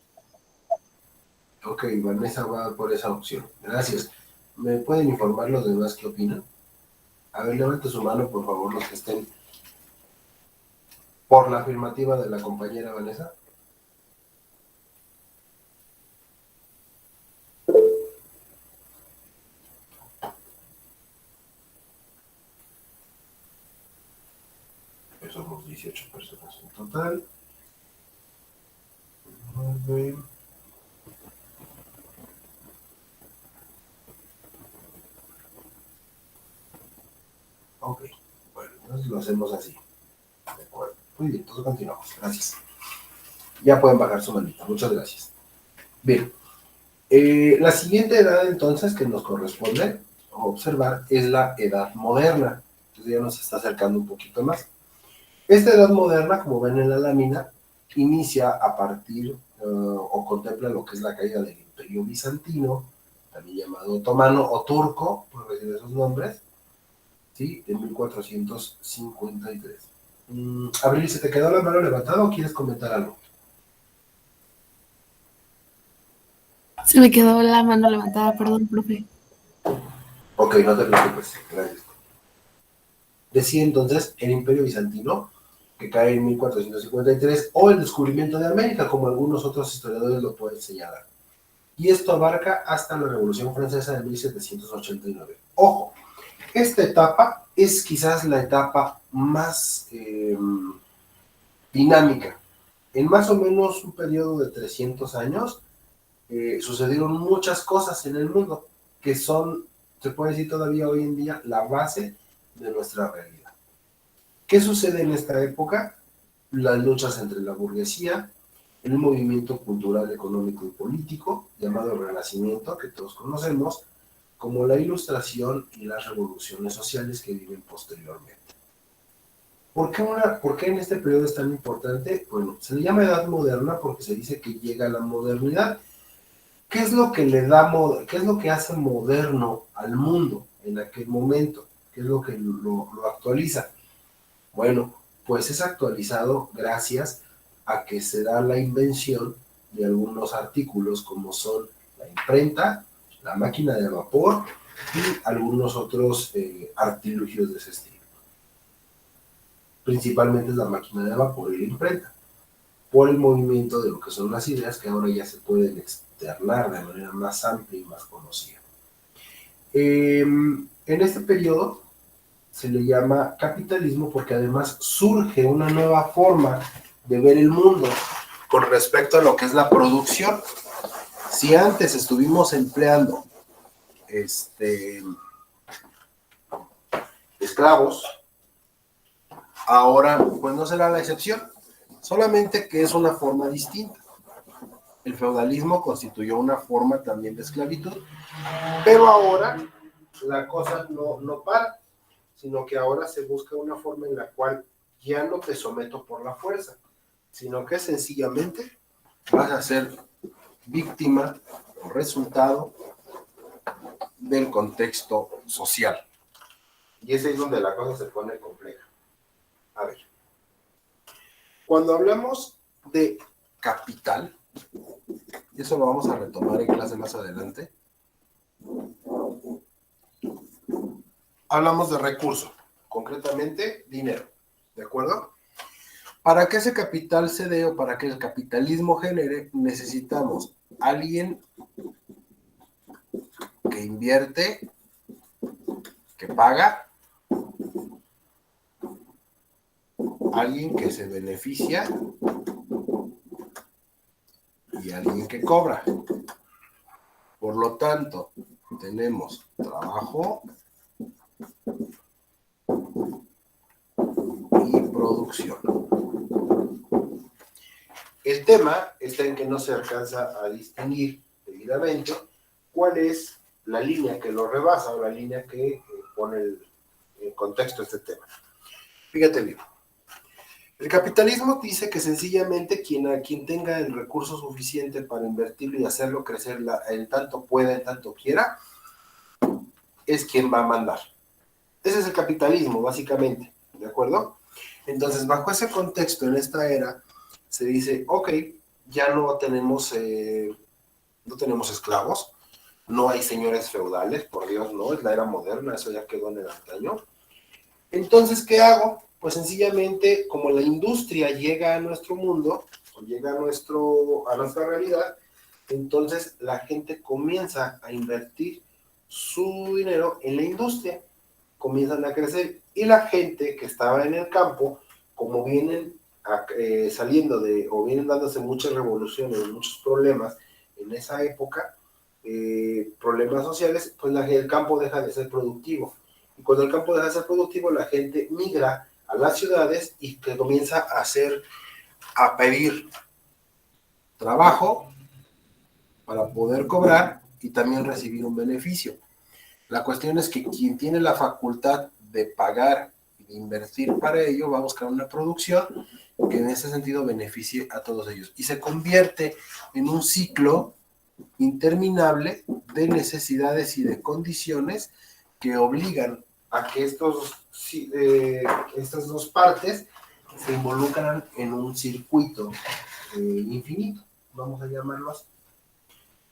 Ok, Vanessa va por esa opción. Gracias. ¿Me pueden informar los demás qué opinan? A ver, levante su mano, por favor, los que estén por la afirmativa de la compañera Vanessa. Pues somos 18 personas en total. 9. Ok, bueno, entonces lo hacemos así. De acuerdo. Muy bien, entonces continuamos. Gracias. Ya pueden bajar su manita. Muchas gracias. Bien. La siguiente edad entonces que nos corresponde observar es la edad moderna. Entonces ya nos está acercando un poquito más. Esta edad moderna, como ven en la lámina, inicia a partir o contempla lo que es la caída del Imperio Bizantino, también llamado otomano o turco, por decir esos nombres, ¿sí? En 1453. Abril, ¿se te quedó la mano levantada o quieres comentar algo?
Se me quedó la mano levantada, perdón, profe.
Ok, no te preocupes, gracias. Decía entonces el Imperio Bizantino, que cae en 1453, o el descubrimiento de América, como algunos otros historiadores lo pueden señalar. Y esto abarca hasta la Revolución Francesa de 1789. Ojo, esta etapa es quizás la etapa más dinámica. En más o menos un periodo de 300 años, sucedieron muchas cosas en el mundo que son, se puede decir todavía hoy en día, la base de nuestra realidad. ¿Qué sucede en esta época? Las luchas entre la burguesía, el movimiento cultural, económico y político, llamado el Renacimiento, que todos conocemos, como la Ilustración y las revoluciones sociales que viven posteriormente. ¿Por qué en este periodo es tan importante? Bueno, se le llama Edad Moderna porque se dice que llega a la modernidad. ¿Qué es lo que le da, qué es lo que hace moderno al mundo en aquel momento? ¿Qué es lo que lo actualiza? Bueno, pues es actualizado gracias a que se da la invención de algunos artículos como son la imprenta, la máquina de vapor y algunos otros artilugios de ese estilo. Principalmente es la máquina de vapor y la imprenta, por el movimiento de lo que son las ideas que ahora ya se pueden externar de manera más amplia y más conocida. En este periodo se le llama capitalismo porque además surge una nueva forma de ver el mundo con respecto a lo que es la producción. Si antes estuvimos empleando esclavos, ahora pues no será la excepción, solamente que es una forma distinta. El feudalismo constituyó una forma también de esclavitud, pero ahora la cosa no para, sino que ahora se busca una forma en la cual ya no te someto por la fuerza, sino que sencillamente vas a ser víctima o resultado del contexto social. Y ese es donde la cosa se pone compleja. A ver, cuando hablamos de capital, y eso lo vamos a retomar en clase más adelante, hablamos de recurso, concretamente dinero, ¿de acuerdo? Para que ese capital se dé o para que el capitalismo genere, necesitamos alguien que invierte, que paga, alguien que se beneficia y alguien que cobra. Por lo tanto, tenemos trabajo y producción. El tema está en que no se alcanza a distinguir debidamente cuál es la línea que lo rebasa o la línea que pone en contexto este tema. Fíjate bien. El capitalismo dice que sencillamente quien tenga el recurso suficiente para invertirlo y hacerlo crecer en tanto pueda, en tanto quiera, es quien va a mandar. Ese es el capitalismo, básicamente, ¿de acuerdo? Entonces, bajo ese contexto, en esta era, se dice, ok, ya no tenemos esclavos, no hay señores feudales, por Dios, no, es la era moderna, eso ya quedó en el antaño. Entonces, ¿qué hago? Pues sencillamente, como la industria llega a nuestro mundo, o llega a nuestra realidad, entonces la gente comienza a invertir su dinero en la industria, comienzan a crecer, y la gente que estaba en el campo, como vienen saliendo o vienen dándose muchas revoluciones, muchos problemas en esa época, problemas sociales, pues el campo deja de ser productivo. Y cuando el campo deja de ser productivo, la gente migra a las ciudades y que comienza a pedir trabajo para poder cobrar y también recibir un beneficio. La cuestión es que quien tiene la facultad de pagar y de invertir para ello va a buscar una producción que en ese sentido beneficie a todos ellos. Y se convierte en un ciclo interminable de necesidades y de condiciones que obligan a que estas dos partes se involucran en un circuito infinito, vamos a llamarlo así,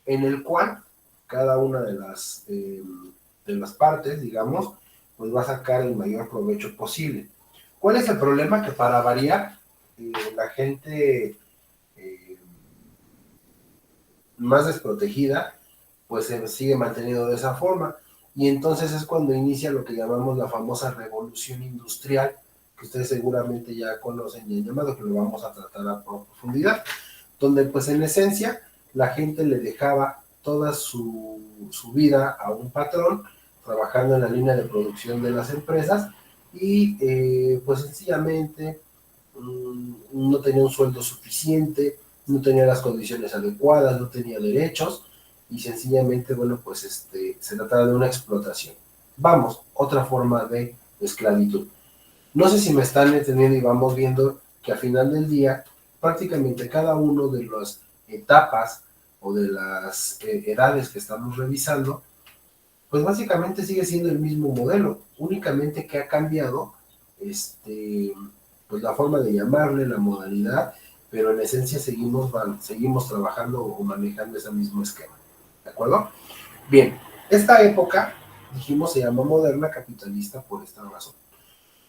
en el cual cada una de las partes, digamos, pues va a sacar el mayor provecho posible. ¿Cuál es el problema? Que para variar, la gente más desprotegida, pues se sigue manteniendo de esa forma. Y entonces es cuando inicia lo que llamamos la famosa revolución industrial, que ustedes seguramente ya conocen y han llamado, que lo vamos a tratar a profundidad, donde pues en esencia la gente le dejaba toda su vida a un patrón, trabajando en la línea de producción de las empresas, y pues sencillamente no tenía un sueldo suficiente, no tenía las condiciones adecuadas, no tenía derechos, y sencillamente, bueno, pues se trataba de una explotación. Vamos, otra forma de esclavitud. No sé si me están entendiendo y vamos viendo que al final del día, prácticamente cada uno de las etapas o de las edades que estamos revisando, pues básicamente sigue siendo el mismo modelo, únicamente que ha cambiado pues la forma de llamarle, la modalidad, pero en esencia seguimos trabajando o manejando ese mismo esquema, ¿de acuerdo? Bien, esta época, dijimos, se llama moderna capitalista por esta razón.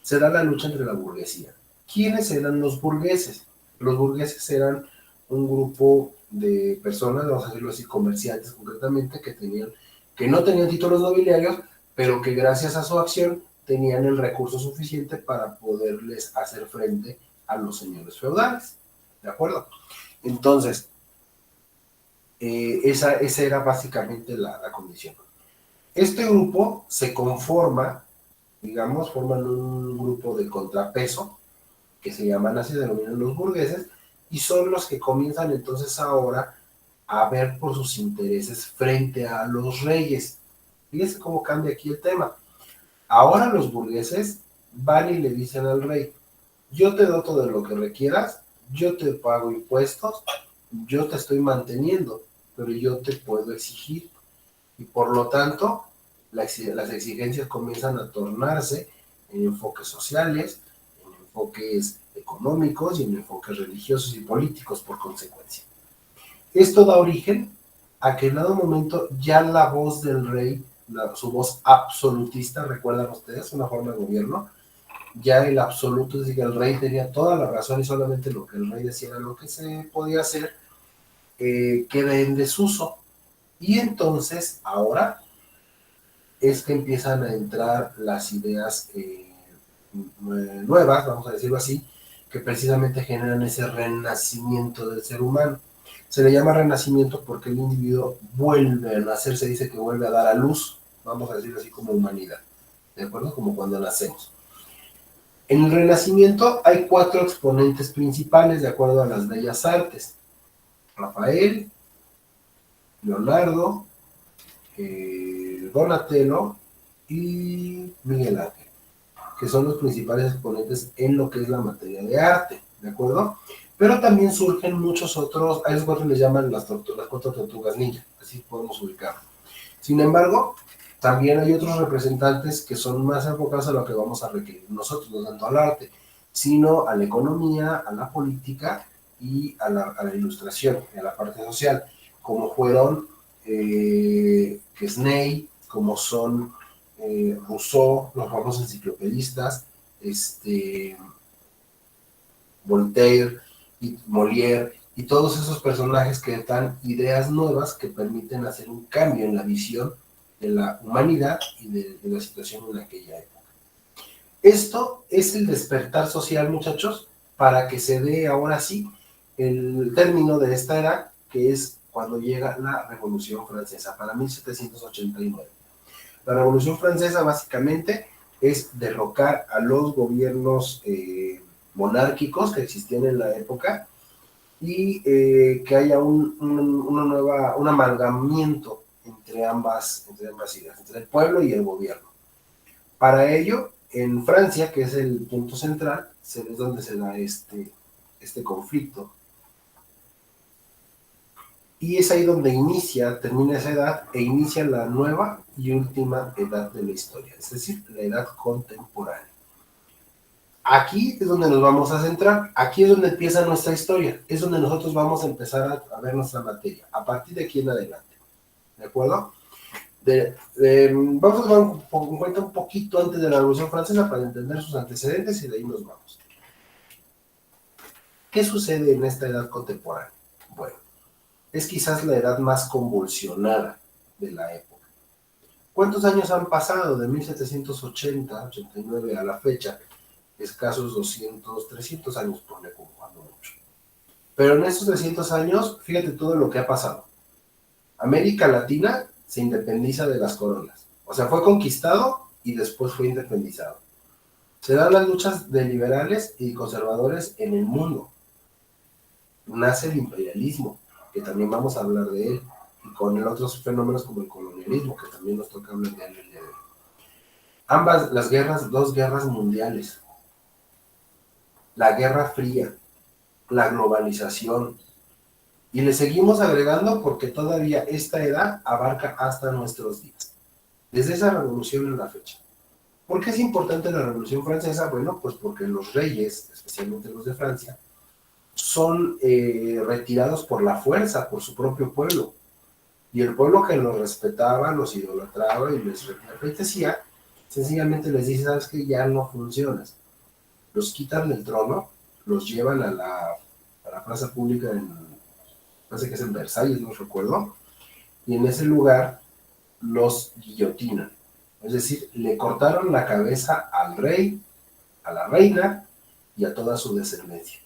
Se da la lucha entre la burguesía. ¿Quiénes eran los burgueses? Los burgueses eran un grupo de personas, vamos a decirlo así, comerciantes concretamente, que no tenían títulos nobiliarios, pero que gracias a su acción tenían el recurso suficiente para poderles hacer frente a los señores feudales, ¿de acuerdo? Entonces, esa era básicamente la condición. Este grupo se conforma, digamos, forman un grupo de contrapeso, que se llaman así, se denominan los burgueses, y son los que comienzan entonces ahora a ver por sus intereses frente a los reyes. Fíjense cómo cambia aquí el tema. Ahora los burgueses van y le dicen al rey, yo te doto de lo que requieras, yo te pago impuestos, yo te estoy manteniendo, pero yo te puedo exigir. Y por lo tanto, las exigencias comienzan a tornarse en enfoques sociales, en enfoques económicos y en enfoques religiosos y políticos por consecuencia. Esto da origen a que en dado momento ya la voz del rey, su voz absolutista, recuerdan ustedes, una forma de gobierno, ya el absoluto, es decir, que el rey tenía toda la razón y solamente lo que el rey decía era lo que se podía hacer, queda en desuso. Y entonces, ahora, es que empiezan a entrar las ideas nuevas, vamos a decirlo así, que precisamente generan ese renacimiento del ser humano. Se le llama renacimiento porque el individuo vuelve a nacer, se dice que vuelve a dar a luz, vamos a decirlo así, como humanidad, ¿de acuerdo? Como cuando nacemos. En el Renacimiento hay 4 exponentes principales de acuerdo a las bellas artes: Rafael, Leonardo, Donatello y Miguel Ángel, que son los principales exponentes en lo que es la materia de arte, ¿de acuerdo? Pero también surgen muchos otros, a esos 4 les llaman las 4 tortugas ninja, así podemos ubicarlo. Sin embargo, también hay otros representantes que son más enfocados a lo que vamos a requerir nosotros, no tanto al arte, sino a la economía, a la política y a la ilustración, a la parte social, como fueron Quesnay, como son Rousseau, los famosos enciclopedistas, Voltaire y Molière, y todos esos personajes que dan ideas nuevas que permiten hacer un cambio en la visión de la humanidad y de la situación en aquella época. Esto es el despertar social, muchachos, para que se dé ahora sí el término de esta era, que es cuando llega la Revolución Francesa, para 1789. La Revolución Francesa básicamente es derrocar a los gobiernos monárquicos que existían en la época y que haya un amalgamiento entre ambas ideas, entre el pueblo y el gobierno. Para ello, en Francia, que es el punto central, es donde se da este conflicto. Y es ahí donde termina esa edad e inicia la nueva y última edad de la historia, es decir, la edad contemporánea. Aquí es donde nos vamos a centrar, aquí es donde empieza nuestra historia, es donde nosotros vamos a empezar a ver nuestra materia, a partir de aquí en adelante, ¿de acuerdo? Vamos a tomar en cuenta un poquito antes de la Revolución Francesa para entender sus antecedentes y de ahí nos vamos. ¿Qué sucede en esta edad contemporánea? Bueno, es quizás la edad más convulsionada de la época. ¿Cuántos años han pasado de 1780, 89 a la fecha? Escasos 200, 300 años, por cuando mucho. Pero en estos 300 años, fíjate todo lo que ha pasado. América Latina se independiza de las coronas. O sea, fue conquistado y después fue independizado. Se dan las luchas de liberales y conservadores en el mundo. Nace el imperialismo, que también vamos a hablar de él, y con otros fenómenos como el colonialismo, que también nos toca hablar de él el día de hoy. Ambas, las guerras, 2 guerras mundiales, la Guerra Fría, la globalización, Y le seguimos agregando porque todavía esta edad abarca hasta nuestros días. Desde esa revolución en la fecha. ¿Por qué es importante la Revolución Francesa? Bueno, pues porque los reyes, especialmente los de Francia, son retirados por la fuerza, por su propio pueblo. Y el pueblo que los respetaba, los idolatraba y les repetecía, sencillamente les dice, ¿sabes qué? Ya no funcionas. Los quitan del trono, los llevan a la plaza pública, parece que es en Versalles, no recuerdo, y en ese lugar los guillotinan. Es decir, le cortaron la cabeza al rey, a la reina y a toda su descendencia.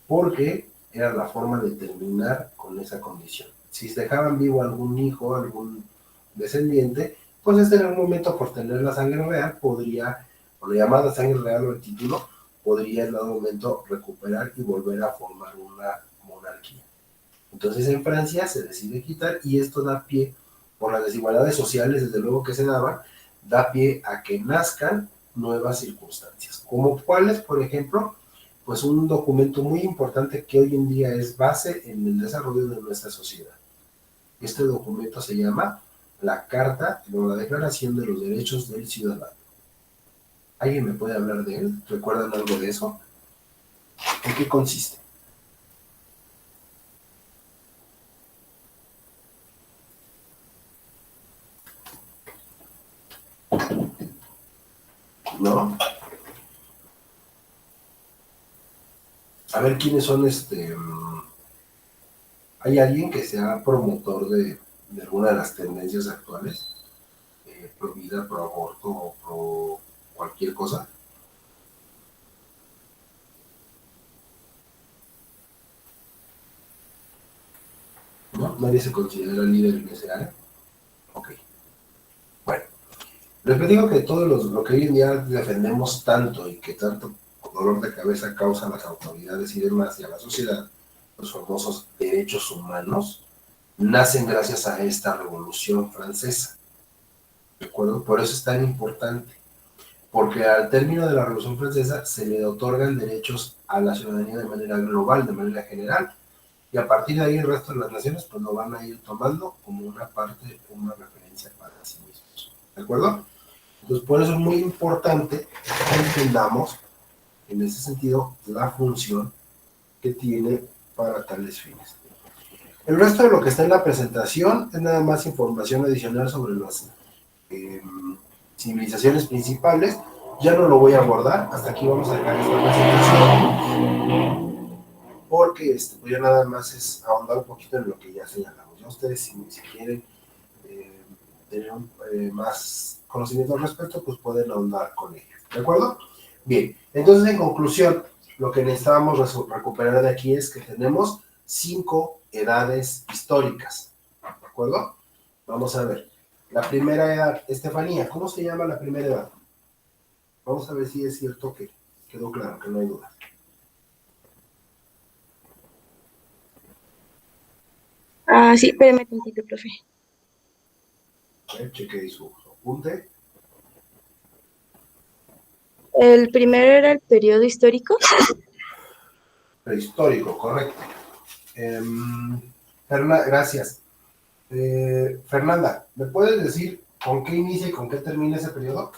Porque era la forma de terminar con esa condición. Si dejaban vivo algún hijo, algún descendiente, pues en algún momento, por tener la sangre real, podría, o la llamada sangre real o el título, podría en algún momento recuperar y volver a formar una monarquía. Entonces en Francia se decide quitar, y esto da pie, por las desigualdades sociales desde luego que se daban, da pie a que nazcan nuevas circunstancias, como cuáles, por ejemplo, pues un documento muy importante que hoy en día es base en el desarrollo de nuestra sociedad. Este documento se llama la Carta o la Declaración de los Derechos del Ciudadano. ¿Alguien me puede hablar de él? ¿Recuerdan algo de eso? ¿En qué consiste? ¿No? A ver quiénes son ¿hay alguien que sea promotor de alguna de las tendencias actuales? Pro vida, pro aborto o pro cualquier cosa. ¿No? ¿Nadie se considera líder en ese área? Ok. Bueno, les digo que todo lo que hoy en día defendemos tanto y que tanto dolor de cabeza causa a las autoridades y demás y a la sociedad, los famosos derechos humanos, nacen gracias a esta Revolución Francesa. ¿De acuerdo? Por eso es tan importante, porque al término de la Revolución Francesa se le otorgan derechos a la ciudadanía de manera global, de manera general, y a partir de ahí el resto de las naciones pues lo van a ir tomando como una parte, una referencia para sí mismos. ¿De acuerdo? Entonces por eso es muy importante que entendamos en ese sentido la función que tiene para tales fines. El resto de lo que está en la presentación es nada más información adicional sobre las civilizaciones principales. Ya no lo voy a abordar, hasta aquí vamos a dejar esta presentación, porque pues ya nada más es ahondar un poquito en lo que ya señalamos. Ya ustedes si quieren tener más conocimiento al respecto, pues pueden ahondar con ello. ¿De acuerdo? Bien, entonces en conclusión, lo que necesitábamos recuperar de aquí es que tenemos 5 edades históricas. ¿De acuerdo? Vamos a ver. La primera edad, Estefanía, ¿cómo se llama la primera edad? Vamos a ver si es cierto que quedó claro, que no hay duda.
Sí, espérame tantito, profe.
Cheque ahí su apunte.
El primero era el periodo histórico.
Prehistórico, correcto. Gracias. Fernanda, ¿me puedes decir con qué inicia y con qué termina ese periodo?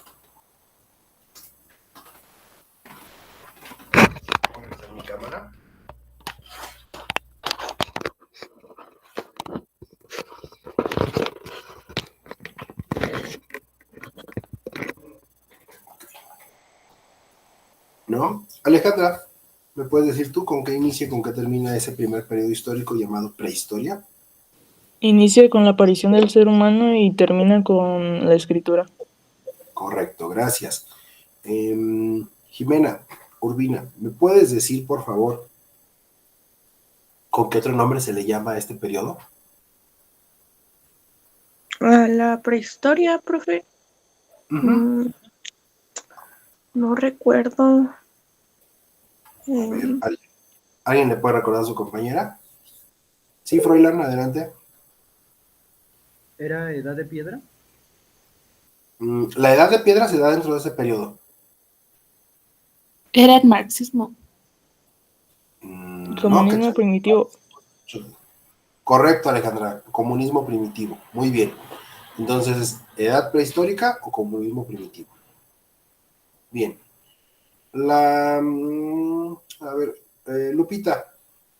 ¿En mi cámara? ¿No? Alejandra, ¿me puedes decir tú con qué inicia y con qué termina ese primer periodo histórico llamado prehistoria?
Inicia con la aparición del ser humano y termina con la escritura.
Correcto, gracias. Jimena Urbina, ¿me puedes decir, por favor, con qué otro nombre se le llama a este periodo?
A la prehistoria, profe.
Uh-huh.
No recuerdo.
A ver, ¿alguien le puede recordar a su compañera? Sí, Froilán, adelante.
¿Era Edad de Piedra?
La Edad de Piedra se da dentro de ese periodo.
Era el marxismo.
Comunismo primitivo.
Correcto, Alejandra, comunismo primitivo. Muy bien. Entonces, ¿edad prehistórica o comunismo primitivo? Bien. A ver, Lupita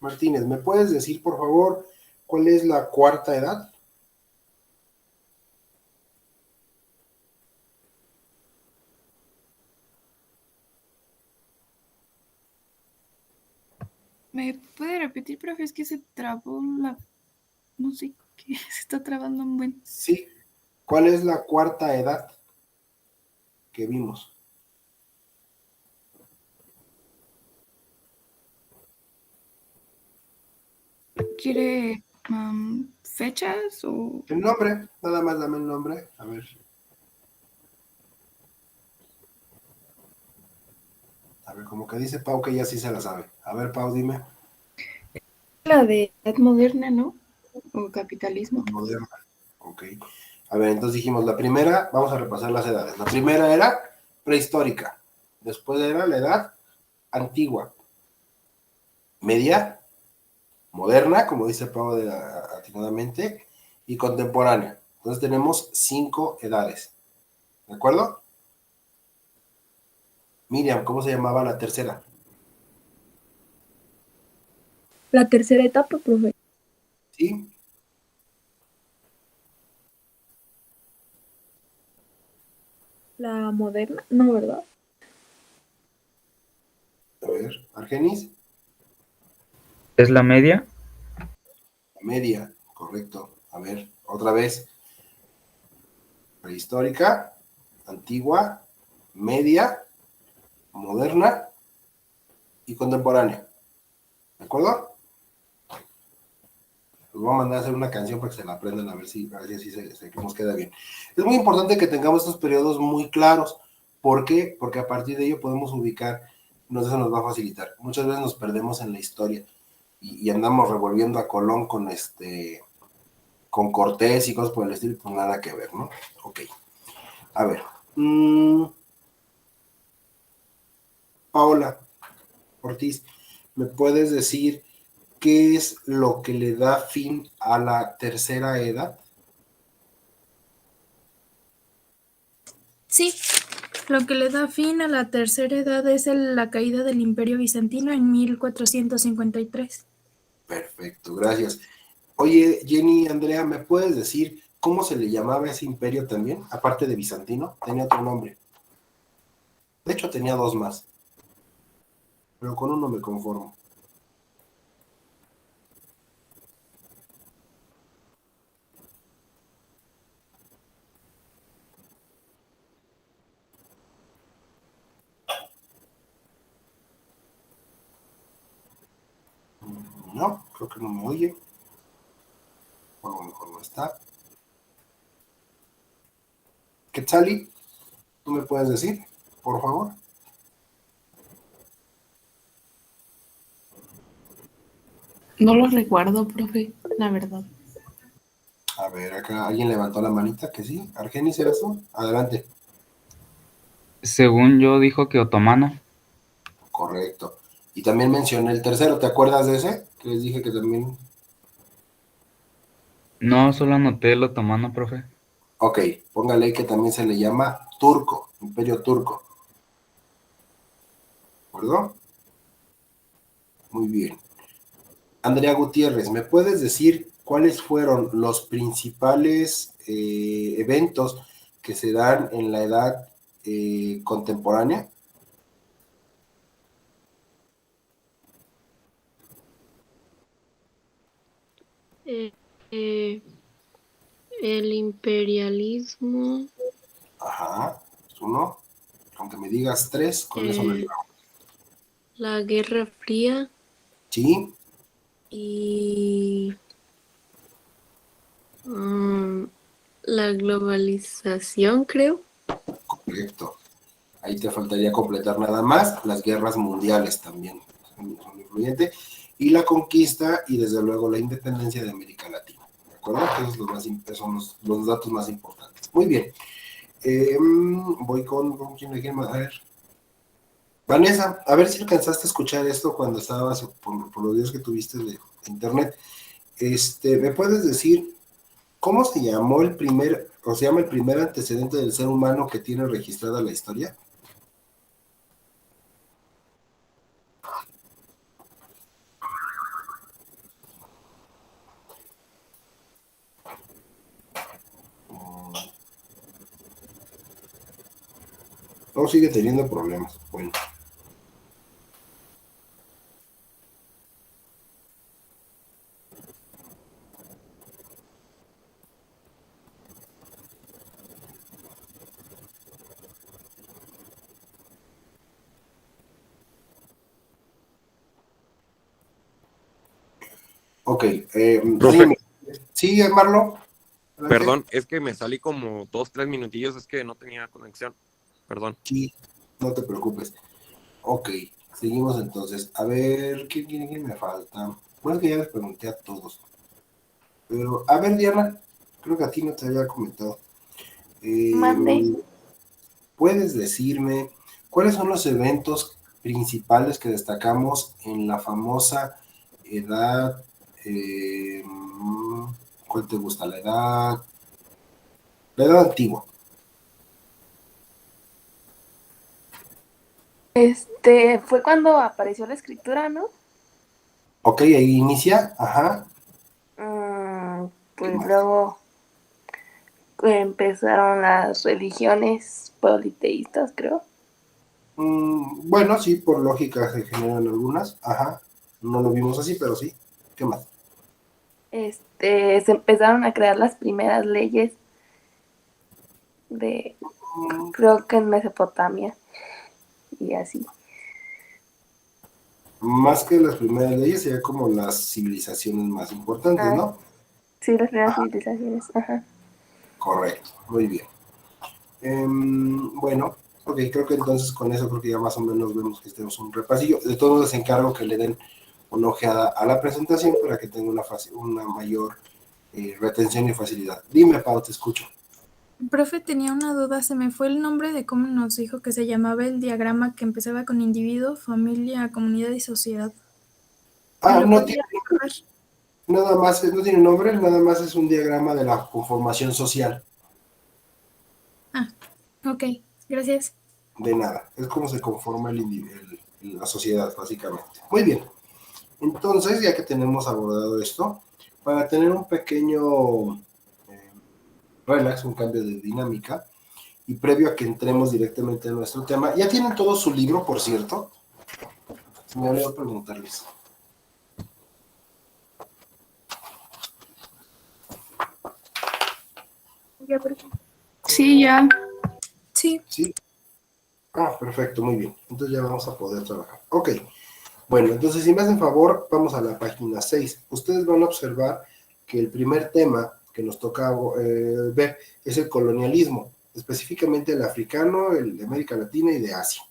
Martínez, ¿me puedes decir, por favor, cuál es la cuarta edad?
¿Me puede repetir, profe? Es que se trabó la... No sé qué, se está trabando un buen...
Sí. ¿Cuál es la cuarta edad que vimos?
¿Quiere fechas o...?
El nombre, nada más dame el nombre. A ver. A ver, como que dice Pau que ella sí se la sabe. A ver, Pau, dime.
La de edad moderna, ¿no? O capitalismo.
Moderna. Ok. A ver, entonces dijimos, la primera, vamos a repasar las edades. La primera era prehistórica. Después era la edad antigua. Media, moderna, como dice Pau atinadamente, y contemporánea. Entonces tenemos 5 edades. ¿De acuerdo? Miriam, ¿cómo se llamaba la tercera?
La tercera etapa, profe.
¿Sí?
La moderna, no, ¿verdad?
A ver, Argenis.
¿Es la media?
La media, correcto. A ver, otra vez. Prehistórica, antigua, media, moderna y contemporánea. ¿De acuerdo? Les voy a mandar a hacer una canción para que se la aprendan a ver si así se nos queda bien. Es muy importante que tengamos estos periodos muy claros. ¿Por qué? Porque a partir de ello podemos ubicar, eso nos va a facilitar. Muchas veces nos perdemos en la historia y andamos revolviendo a Colón con Cortés y cosas por el estilo, pues nada que ver, ¿no? Ok. A ver. Paola Ortiz, ¿me puedes decir qué es lo que le da fin a la tercera edad?
Sí, lo que le da fin a la tercera edad es la caída del Imperio Bizantino en 1453.
Perfecto, gracias. Oye, Jenny, Andrea, ¿me puedes decir cómo se le llamaba ese imperio también? Aparte de bizantino, tenía otro nombre. De hecho, tenía 2 más. Pero con uno me conformo. No, creo que no me oye. O a lo mejor no está. Quetzali, ¿tú me puedes decir, por favor?
No lo recuerdo, profe, la verdad.
A ver, acá alguien levantó la manita, que sí. Argenis, ¿eres tú? Adelante.
Según yo dijo que otomano.
Correcto. Y también mencioné el tercero, ¿te acuerdas de ese? Que les dije que también...
No, solo anoté el otomano, profe.
Ok, póngale ahí que también se le llama turco, imperio turco. ¿De acuerdo? Muy bien. Andrea Gutiérrez, ¿me puedes decir cuáles fueron los principales eventos que se dan en la edad contemporánea?
El imperialismo,
Ajá, es uno. Aunque me digas 3, con eso lo llevamos.
la Guerra Fría
Sí,
y la globalización, creo.
correcto. Ahí te faltaría completar nada más. Las guerras mundiales también son influyentes. Y la conquista y desde luego la independencia de América Latina. ¿De acuerdo? Esos son los datos más importantes. Muy bien. Voy con quién le quiere más. A ver. Vanessa, a ver si alcanzaste a escuchar esto cuando estabas, por los días que tuviste internet. ¿Me puedes decir cómo se llamó el primer, o se llama el primer antecedente del ser humano que tiene registrada la historia? No, sigue teniendo problemas. Bueno. Ok.
Profe,
Dime. Sí, Marlo. Adelante.
perdón, es que me salí como 2, 3 minutillos, es que no tenía conexión. Perdón.
Sí, no te preocupes. Ok, seguimos entonces. A ver, ¿quién me falta? Bueno, es que ya les pregunté a todos. Pero, a ver, Diana, creo que a ti no te había comentado.
Mande.
¿Puedes decirme cuáles son los eventos principales que destacamos en la famosa edad? ¿Cuál te gusta? La edad antigua.
Fue cuando apareció la escritura, ¿no?
Ok, ahí inicia. Ajá.
Pues luego empezaron las religiones politeístas, creo.
Bueno, sí, por lógica se generan algunas. Ajá. No lo vimos así, pero sí. ¿Qué más?
Se empezaron a crear las primeras leyes creo que en Mesopotamia y así.
Más que las primeras leyes, sería como las civilizaciones más importantes, ¿no?
Sí, las primeras civilizaciones, ajá.
Correcto, muy bien. Bueno, ok, creo que entonces con eso creo que ya más o menos vemos que tenemos un repasillo. De todos les encargo que le den una ojeada a la presentación para que tenga una mayor retención y facilidad. Dime, Pau, te escucho.
Profe, tenía una duda, se me fue el nombre de cómo nos dijo que se llamaba el diagrama que empezaba con individuo, familia, comunidad y sociedad.
No tiene nada más, no tiene nombre, nada más es un diagrama de la conformación social.
Ok, gracias.
De nada, es como se conforma la sociedad, básicamente. Muy bien, entonces, ya que tenemos abordado esto, para tener un pequeño relax, un cambio de dinámica, y previo a que entremos directamente a nuestro tema, ¿ya tienen todo su libro, por cierto? Se me olvidó preguntarles.
Sí, ya.
Sí.
¿Sí? Perfecto, muy bien. Entonces ya vamos a poder trabajar. Ok. Bueno, entonces si me hacen favor, vamos a la página 6. Ustedes van a observar que el primer tema que nos toca ver es el colonialismo, específicamente el africano, el de América Latina y de Asia.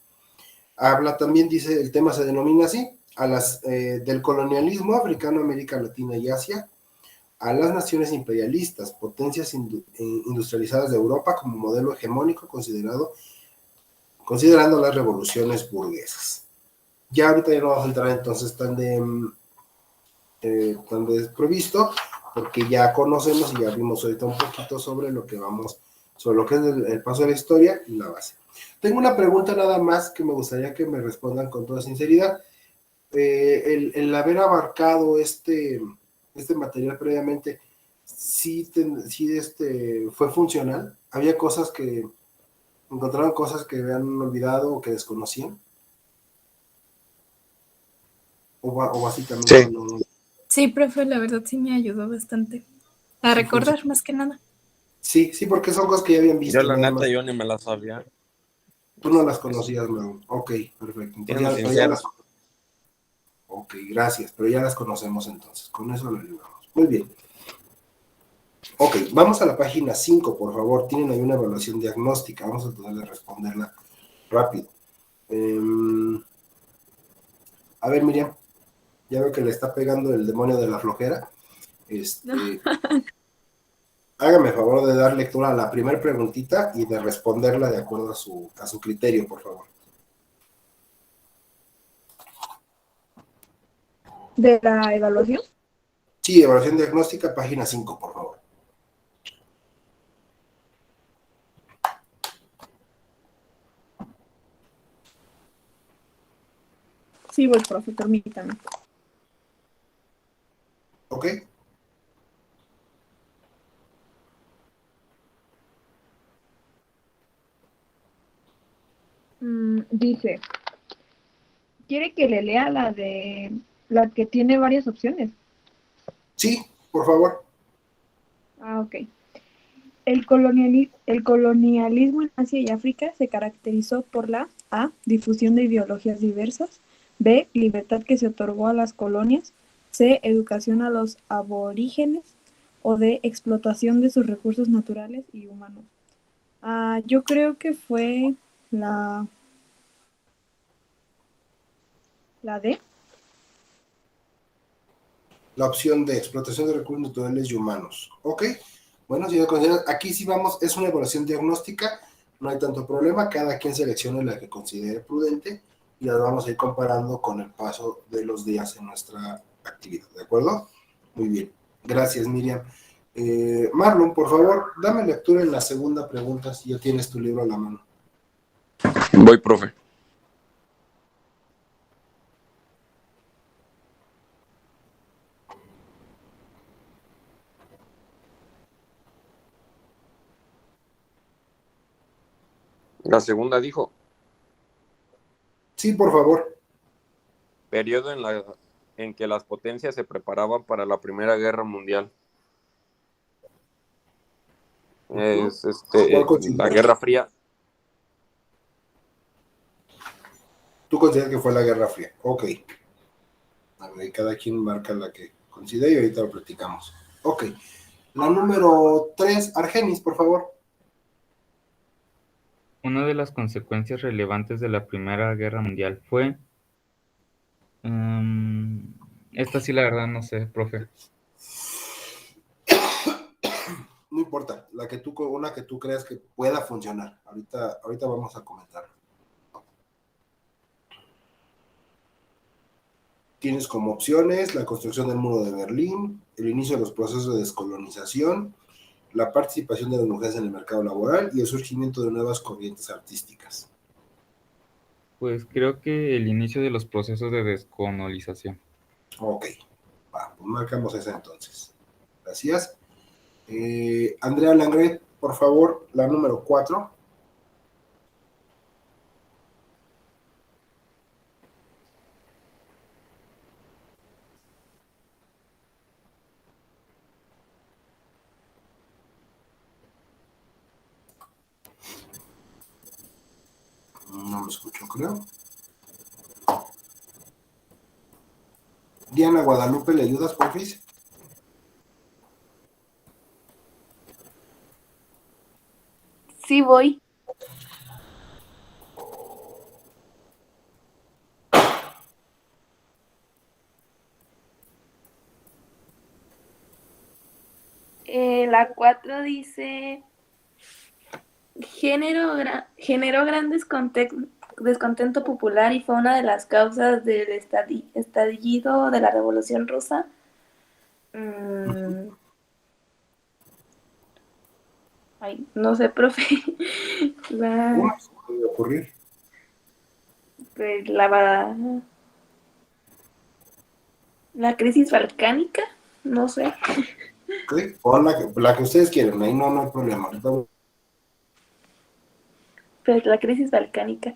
Habla también, dice, el tema se denomina así, del colonialismo africano, América Latina y Asia, a las naciones imperialistas, potencias industrializadas de Europa como modelo hegemónico considerando las revoluciones burguesas. Ya ahorita ya no vamos a entrar entonces tan desprovisto, porque ya conocemos y ya vimos ahorita un poquito sobre lo que es el paso de la historia y la base. Tengo una pregunta nada más que me gustaría que me respondan con toda sinceridad. El haber abarcado este material previamente, sí fue funcional. Había encontraron cosas que habían olvidado o que desconocían. O básicamente
Sí.
no.
Sí, profe, la verdad sí me ayudó bastante. A recordar más que nada.
Sí, porque son cosas que ya habían visto.
Yo la
nada
neta,
más.
yo ni me la sabía.
Tú no las conocías, Mau. Ok, perfecto.
Siendo sincero.
Ok, gracias, pero ya las conocemos entonces. Con eso lo libramos. Muy bien. Ok, vamos a la página 5, por favor. Tienen ahí una evaluación diagnóstica. Vamos a tratar de responderla rápido. A ver, Miriam, ya veo que le está pegando el demonio de la flojera. Hágame el favor de dar lectura a la primera preguntita y de responderla de acuerdo a su criterio, por favor.
¿De la evaluación?
Sí, evaluación diagnóstica, página 5, por favor.
Sí, voy, profe, permítame.
¿Ok?
Dice, ¿quiere que le lea la que tiene varias opciones?
Sí, por favor.
Ah, ok. El colonialismo en Asia y África se caracterizó por la A. Difusión de ideologías diversas. B. Libertad que se otorgó a las colonias. C. Educación a los aborígenes. O D. Explotación de sus recursos naturales y humanos. Yo creo que fue la, la D.
La opción de explotación de recursos naturales y humanos. ¿Ok? Bueno, señor consejero, aquí sí vamos, es una evaluación diagnóstica, no hay tanto problema, cada quien seleccione la que considere prudente y las vamos a ir comparando con el paso de los días en nuestra actividad, ¿de acuerdo? Muy bien, gracias Miriam. Marlon, por favor, dame lectura en la segunda pregunta si ya tienes tu libro a la mano.
Voy, profe. La segunda dijo,
Sí, por favor.
periodo en que las potencias se preparaban para la Primera Guerra Mundial. Es
¿Cuál
la
consideras?
Guerra Fría.
Tú consideras que fue la Guerra Fría. Ok. A ver, cada quien marca la que considere y ahorita lo platicamos. Ok. La número 3, Argenis, por favor.
Una de las consecuencias relevantes de la Primera Guerra Mundial fue... esta sí, la verdad, no sé, profe.
No importa, una que tú creas que pueda funcionar. Ahorita vamos a comentar. Tienes como opciones la construcción del muro de Berlín, el inicio de los procesos de descolonización, la participación de las mujeres en el mercado laboral y el surgimiento de nuevas corrientes artísticas.
Pues creo que el inicio de los procesos de descolonización.
Ok, va, pues marcamos esa entonces. Gracias. Andrea Langret, por favor, la número 4. No me escucho, creo. Diana Guadalupe, ¿le ayudas, porfis?
Sí, voy. La 4 dice, generó gran descontento popular y fue una de las causas del estallido de la Revolución Rusa. Ay, no sé, profe.
¿Cómo
La,
se puede ocurrir?
pues, la crisis balcánica, no sé.
¿Okay? Pon la que ustedes quieren, ahí no hay problema. Ahorita
Pues la crisis balcánica.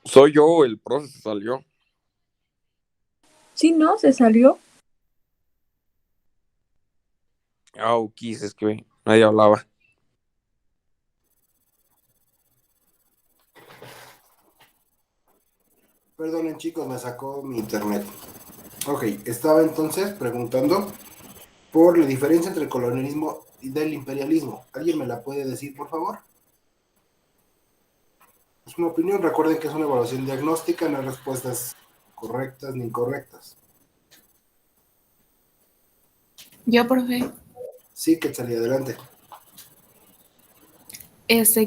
Soy yo, el profe se salió.
Sí, ¿no? Se salió.
Es que nadie hablaba.
Perdonen, chicos, me sacó mi internet. Ok, estaba entonces preguntando por la diferencia entre el colonialismo y del imperialismo. ¿Alguien me la puede decir, por favor? Es una opinión, recuerden que es una evaluación diagnóstica, no hay respuestas correctas ni incorrectas.
Yo, profe,
Sí, que salí adelante.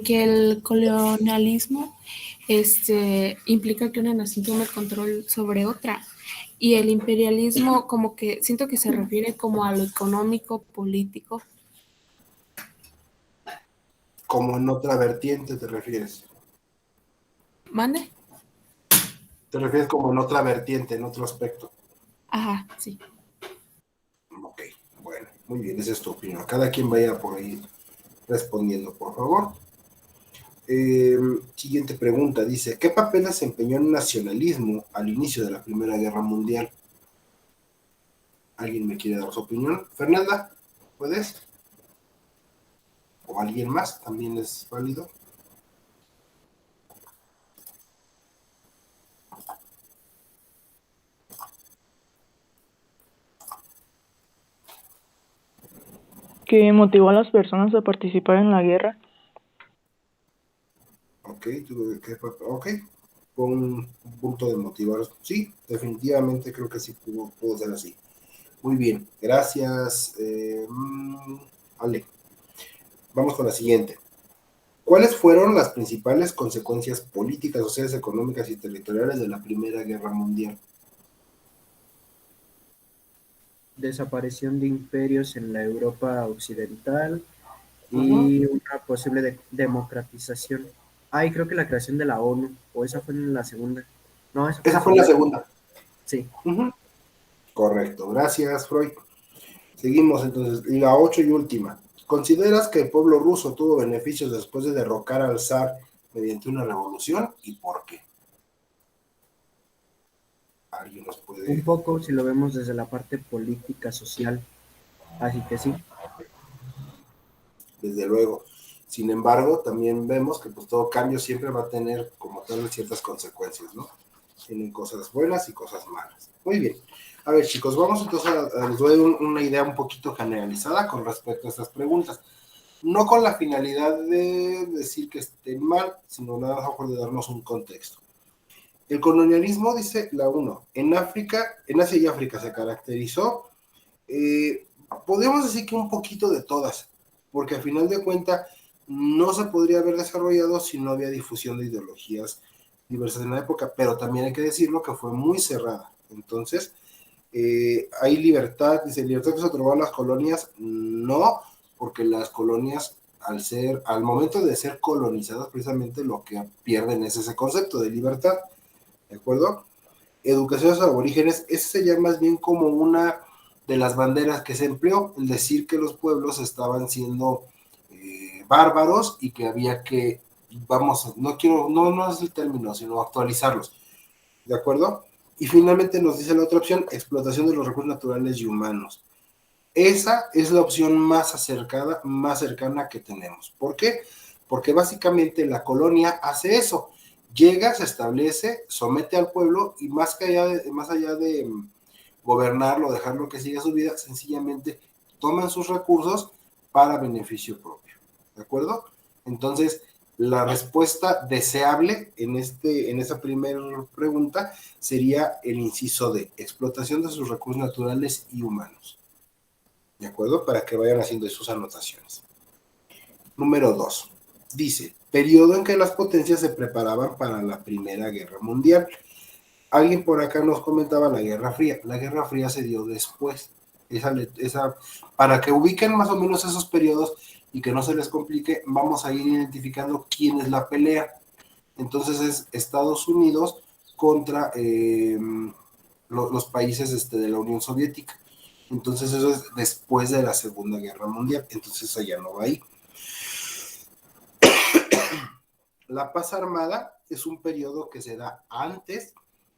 que el colonialismo implica que una nación tome el control sobre otra. Y el imperialismo como que siento que se refiere como a lo económico, político.
Como en otra vertiente te refieres.
¿Mande?
Te refieres como en otra vertiente, en otro aspecto.
Ajá, sí.
Ok, bueno, muy bien, esa es tu opinión. Cada quien vaya por ahí respondiendo, por favor. Siguiente pregunta, dice, ¿qué papel desempeñó el nacionalismo al inicio de la Primera Guerra Mundial? ¿Alguien me quiere dar su opinión? Fernanda, ¿puedes? ¿O alguien más? ¿También es válido?
Que motivó a las personas a participar en la guerra.
Ok, con un punto de motivar. Sí, definitivamente creo que sí pudo ser así. Muy bien, gracias. Ale, vamos con la siguiente. ¿Cuáles fueron las principales consecuencias políticas, sociales, económicas y territoriales de la Primera Guerra Mundial?
Desaparición de imperios en la Europa occidental y una posible democratización. Y creo que la creación de la ONU, o esa fue en la segunda. No,
Esa fue en la segunda.
Sí.
Correcto, gracias, Freud. Seguimos entonces, la 8 y última. ¿Consideras que el pueblo ruso tuvo beneficios después de derrocar al zar mediante una revolución y por qué? ¿Alguien nos puede...?
Un poco si lo vemos desde la parte política, social. Así que sí.
Desde luego. Sin embargo, también vemos que pues todo cambio siempre va a tener como tal ciertas consecuencias, ¿no? Tienen cosas buenas y cosas malas. Muy bien. A ver, chicos, vamos entonces les doy una idea un poquito generalizada con respecto a estas preguntas. No con la finalidad de decir que estén mal, sino nada más de darnos un contexto. El colonialismo, dice la 1, en Asia y África se caracterizó, podríamos decir que un poquito de todas, porque al final de cuentas no se podría haber desarrollado si no había difusión de ideologías diversas en la época, pero también hay que decirlo que fue muy cerrada. Entonces, hay libertad, dice, libertad que se otorgó a las colonias, no, porque las colonias, al momento de ser colonizadas, precisamente lo que pierden es ese concepto de libertad, ¿de acuerdo? Educación a los aborígenes, ese sería más bien como una de las banderas que se empleó, el decir que los pueblos estaban siendo bárbaros y que había que, no es el término, sino actualizarlos, ¿de acuerdo? Y finalmente nos dice la otra opción, explotación de los recursos naturales y humanos. Esa es la opción más cercana que tenemos. ¿Por qué? Porque básicamente la colonia hace eso. Llega, se establece, somete al pueblo y más allá de gobernarlo, dejarlo que siga su vida, sencillamente toman sus recursos para beneficio propio. ¿De acuerdo? Entonces, la respuesta deseable en esa primera pregunta sería el inciso D, explotación de sus recursos naturales y humanos. ¿De acuerdo? Para que vayan haciendo sus anotaciones. Número 2. Dice, periodo en que las potencias se preparaban para la Primera Guerra Mundial. Alguien por acá nos comentaba la Guerra Fría. La Guerra Fría se dio después. Para que ubiquen más o menos esos periodos y que no se les complique, vamos a ir identificando quién es la pelea. Entonces es Estados Unidos contra los países de la Unión Soviética. Entonces eso es después de la Segunda Guerra Mundial. Entonces allá no va ahí. La paz armada es un periodo que se da antes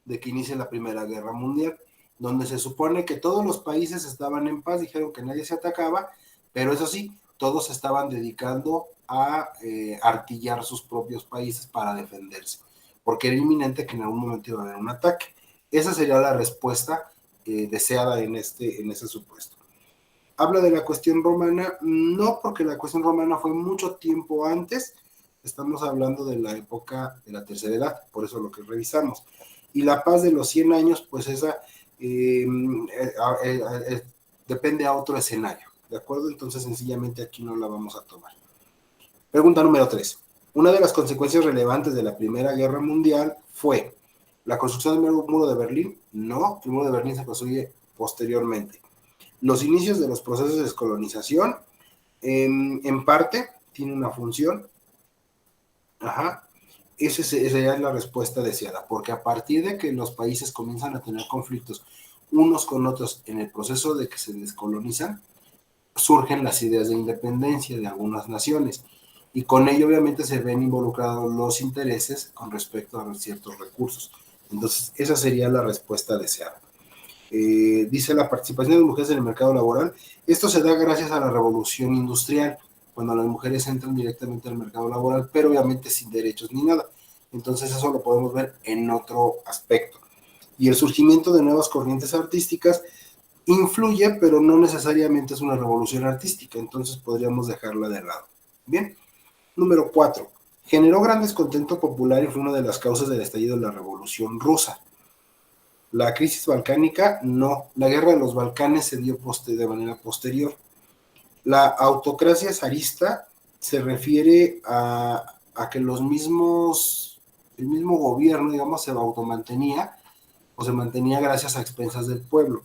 de que inicie la Primera Guerra Mundial, donde se supone que todos los países estaban en paz, dijeron que nadie se atacaba, pero eso sí, todos se estaban dedicando a artillar sus propios países para defenderse, porque era inminente que en algún momento iba a haber un ataque. Esa sería la respuesta deseada en ese supuesto. Habla de la cuestión romana, no, porque la cuestión romana fue mucho tiempo antes, estamos hablando de la época de la Tercera Edad, por eso lo que revisamos. Y la paz de los 100 años, pues esa depende a otro escenario, ¿de acuerdo? Entonces sencillamente aquí no la vamos a tomar. Pregunta número 3. Una de las consecuencias relevantes de la Primera Guerra Mundial fue la construcción del muro de Berlín. No, el muro de Berlín se construye posteriormente. Los inicios de los procesos de descolonización, en parte, tiene una función. Esa sería la respuesta deseada, porque a partir de que los países comienzan a tener conflictos unos con otros en el proceso de que se descolonizan, surgen las ideas de independencia de algunas naciones, y con ello obviamente se ven involucrados los intereses con respecto a ciertos recursos. Entonces, esa sería la respuesta deseada. Dice la participación de las mujeres en el mercado laboral. Esto se da gracias a la revolución industrial, cuando las mujeres entran directamente al mercado laboral, pero obviamente sin derechos ni nada. Entonces eso lo podemos ver en otro aspecto. Y el surgimiento de nuevas corrientes artísticas influye, pero no necesariamente es una revolución artística, entonces podríamos dejarla de lado. Bien. Número 4. Generó gran descontento popular y fue una de las causas del estallido de la Revolución Rusa. La crisis balcánica, no. La guerra de los Balcanes se dio de manera posterior. La autocracia zarista se refiere a que el mismo gobierno, digamos, se automantenía o se mantenía gracias a expensas del pueblo.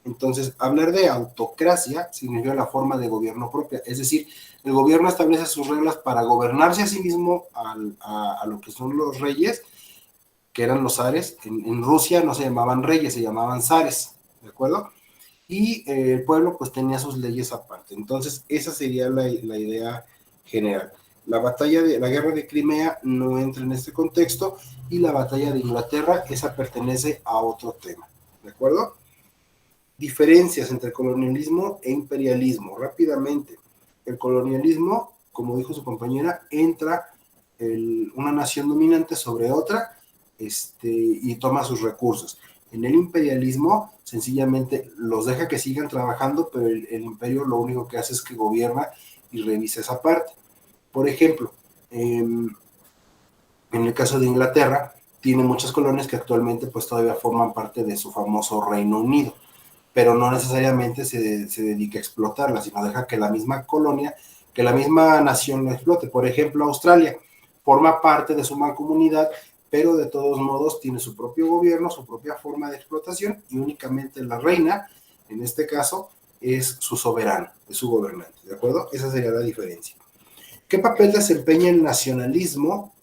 Entonces, hablar de autocracia significa la forma de gobierno propia, es decir, el gobierno establece sus reglas para gobernarse a sí mismo a lo que son los reyes, que eran los zares. En Rusia no se llamaban reyes, se llamaban zares, ¿de acuerdo? Y el pueblo pues tenía sus leyes aparte. Entonces esa sería la idea general. La guerra de Crimea no entra en este contexto, y la batalla de Inglaterra, esa pertenece a otro tema, ¿de acuerdo? Diferencias entre colonialismo e imperialismo. Rápidamente, el colonialismo, como dijo su compañera, entra una nación dominante sobre otra y toma sus recursos. En el imperialismo, sencillamente los deja que sigan trabajando, pero el imperio lo único que hace es que gobierna y revisa esa parte. Por ejemplo, en el caso de Inglaterra, tiene muchas colonias que actualmente pues todavía forman parte de su famoso Reino Unido, pero no necesariamente se dedica a explotarla, sino deja que la misma colonia, que la misma nación lo explote. Por ejemplo, Australia forma parte de su mancomunidad, pero de todos modos tiene su propio gobierno, su propia forma de explotación, y únicamente la reina, en este caso, es su soberano, es su gobernante, ¿de acuerdo? Esa sería la diferencia. ¿Qué papel desempeña el nacionalismo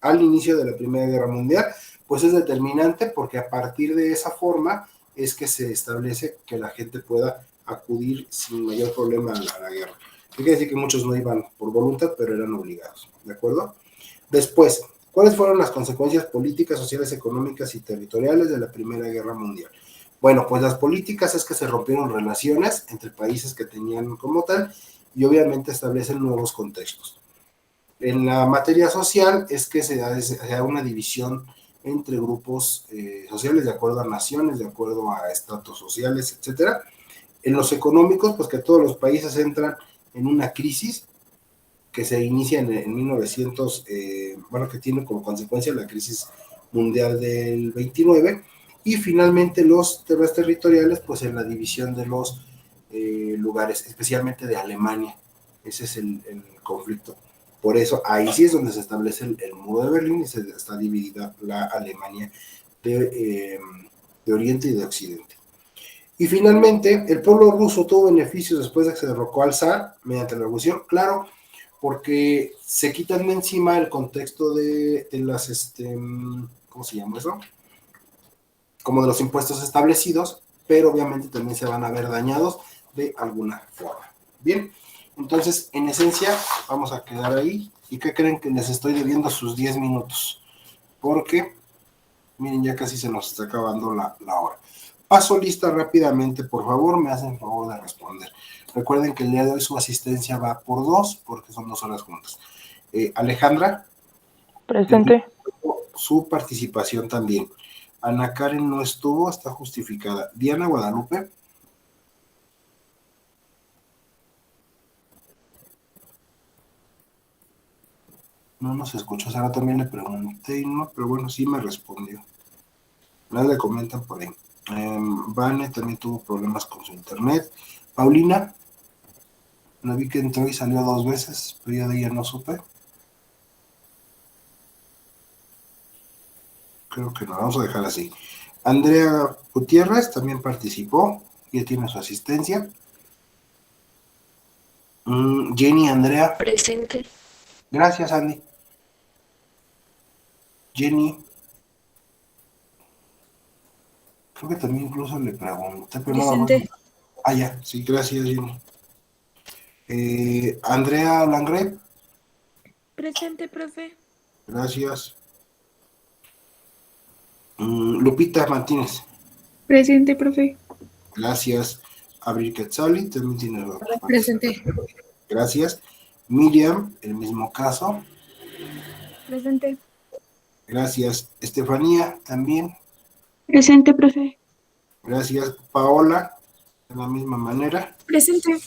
al inicio de la Primera Guerra Mundial? Pues es determinante, porque a partir de esa forma es que se establece que la gente pueda acudir sin mayor problema a la guerra. Quiere decir que muchos no iban por voluntad, pero eran obligados, ¿de acuerdo? Después, ¿cuáles fueron las consecuencias políticas, sociales, económicas y territoriales de la Primera Guerra Mundial? Bueno, pues las políticas es que se rompieron relaciones entre países que tenían como tal, y obviamente establecen nuevos contextos. En la materia social es que se da una división entre grupos sociales de acuerdo a naciones, de acuerdo a estratos sociales, etcétera. En los económicos, pues que todos los países entran en una crisis que se inicia en 1900, que tiene como consecuencia la crisis mundial del 29, y finalmente los temas territoriales, pues en la división de los lugares, especialmente de Alemania. Ese es el conflicto. Por eso ahí sí es donde se establece el muro de Berlín, y se está dividida la Alemania de Oriente y de Occidente. Y finalmente, el pueblo ruso tuvo beneficios después de que se derrocó al zar mediante la revolución, claro, porque se quitan de encima el contexto de las, ¿cómo se llama eso? Como de los impuestos establecidos, pero obviamente también se van a ver dañados de alguna forma. Bien, entonces, en esencia, vamos a quedar ahí ¿Y qué creen? Que les estoy debiendo sus 10 minutos, porque, miren, ya casi se nos está acabando la hora. Paso lista rápidamente, por favor, me hacen favor de responder. Recuerden que el día de hoy su asistencia va por 2, porque son 2 horas juntas. Alejandra.
Presente.
Su participación también. Ana Karen no estuvo, está justificada. Diana Guadalupe. No nos escuchó, Sara también le pregunté y no, pero bueno, sí me respondió. Nada le comentan por ahí. Vane también tuvo problemas con su internet. Paulina, la vi que entró y salió 2 veces, pero yo de ella no supe. Creo que no, vamos a dejar así. Andrea Gutiérrez también participó, ya tiene su asistencia. Jenny, Andrea.
Presente.
Gracias, Andy. Jenny. Creo que también incluso le pregunté, pero
Presente.
no. Ya, sí, gracias, Jenny. Andrea Langre.
Presente, profe.
Gracias. Lupita Martínez.
Presente, profe.
Gracias. Abril Quetzali también tiene la
Presente.
Gracias. Miriam, el mismo caso.
Presente.
Gracias. Estefanía, también.
Presente, profe.
Gracias. Paola, de la misma manera.
Presente.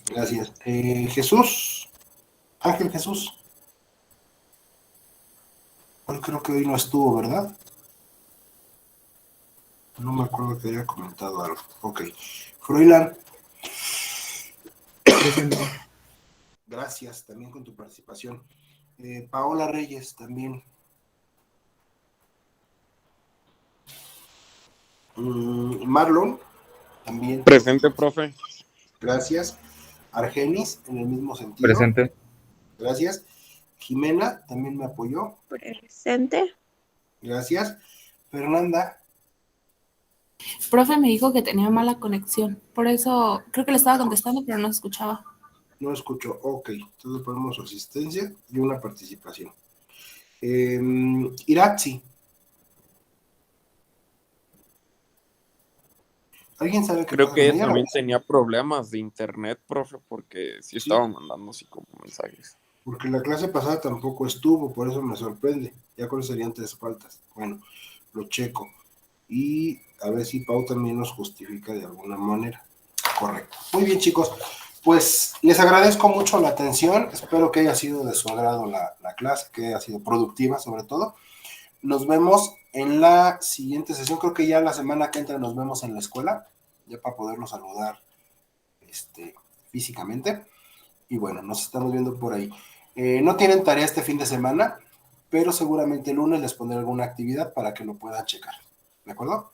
Gracias. Jesús. Ángel Jesús. Hoy creo que hoy no estuvo, ¿verdad? No me acuerdo que haya comentado algo. Ok. Froilán.
Presente.
Gracias también con tu participación. Paola Reyes también. Marlon también.
Presente, profe.
Gracias. Argenis, en el mismo sentido.
Presente.
Gracias. Jimena también me apoyó.
Presente.
Gracias. Fernanda.
Profe me dijo que tenía mala conexión, por eso creo que le estaba contestando, pero no se escuchaba.
No escucho. Ok, entonces ponemos su asistencia y una participación. Iratzi. ¿Alguien sabe qué
Creo
pasa
que
con
ella
ella?
también tenía problemas de internet, profe, porque sí estaba mandando así como mensajes.
Porque la clase pasada tampoco estuvo, por eso me sorprende. Ya cuáles serían 3 faltas. Bueno, lo checo. Y a ver si Pau también nos justifica de alguna manera. Correcto. Muy bien, chicos. Pues les agradezco mucho la atención. Espero que haya sido de su agrado la clase, que haya sido productiva sobre todo. Nos vemos en la siguiente sesión. Creo que ya la semana que entra nos vemos en la escuela, ya para podernos saludar físicamente. Y bueno, nos estamos viendo por ahí. No tienen tarea este fin de semana, pero seguramente el lunes les pondré alguna actividad para que lo puedan checar. ¿De acuerdo?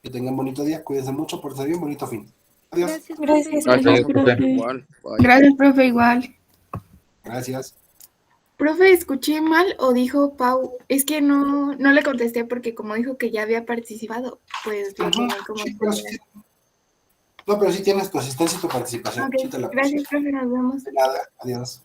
Que tengan bonito día, cuídense mucho, por ser bien, bonito fin. Adiós.
Gracias,
Gracias,
Gracias, profe.
Igual. Bye.
Gracias, profe, igual.
Gracias.
Profe, ¿escuché mal o dijo Pau? Es que no le contesté porque como dijo que ya había participado, pues lo tomé como...
Sí, pero sí, no, pero sí tienes tu asistencia y tu participación.
Ok,
Sí te la puse.
gracias, profe, nos vemos.
De nada, adiós.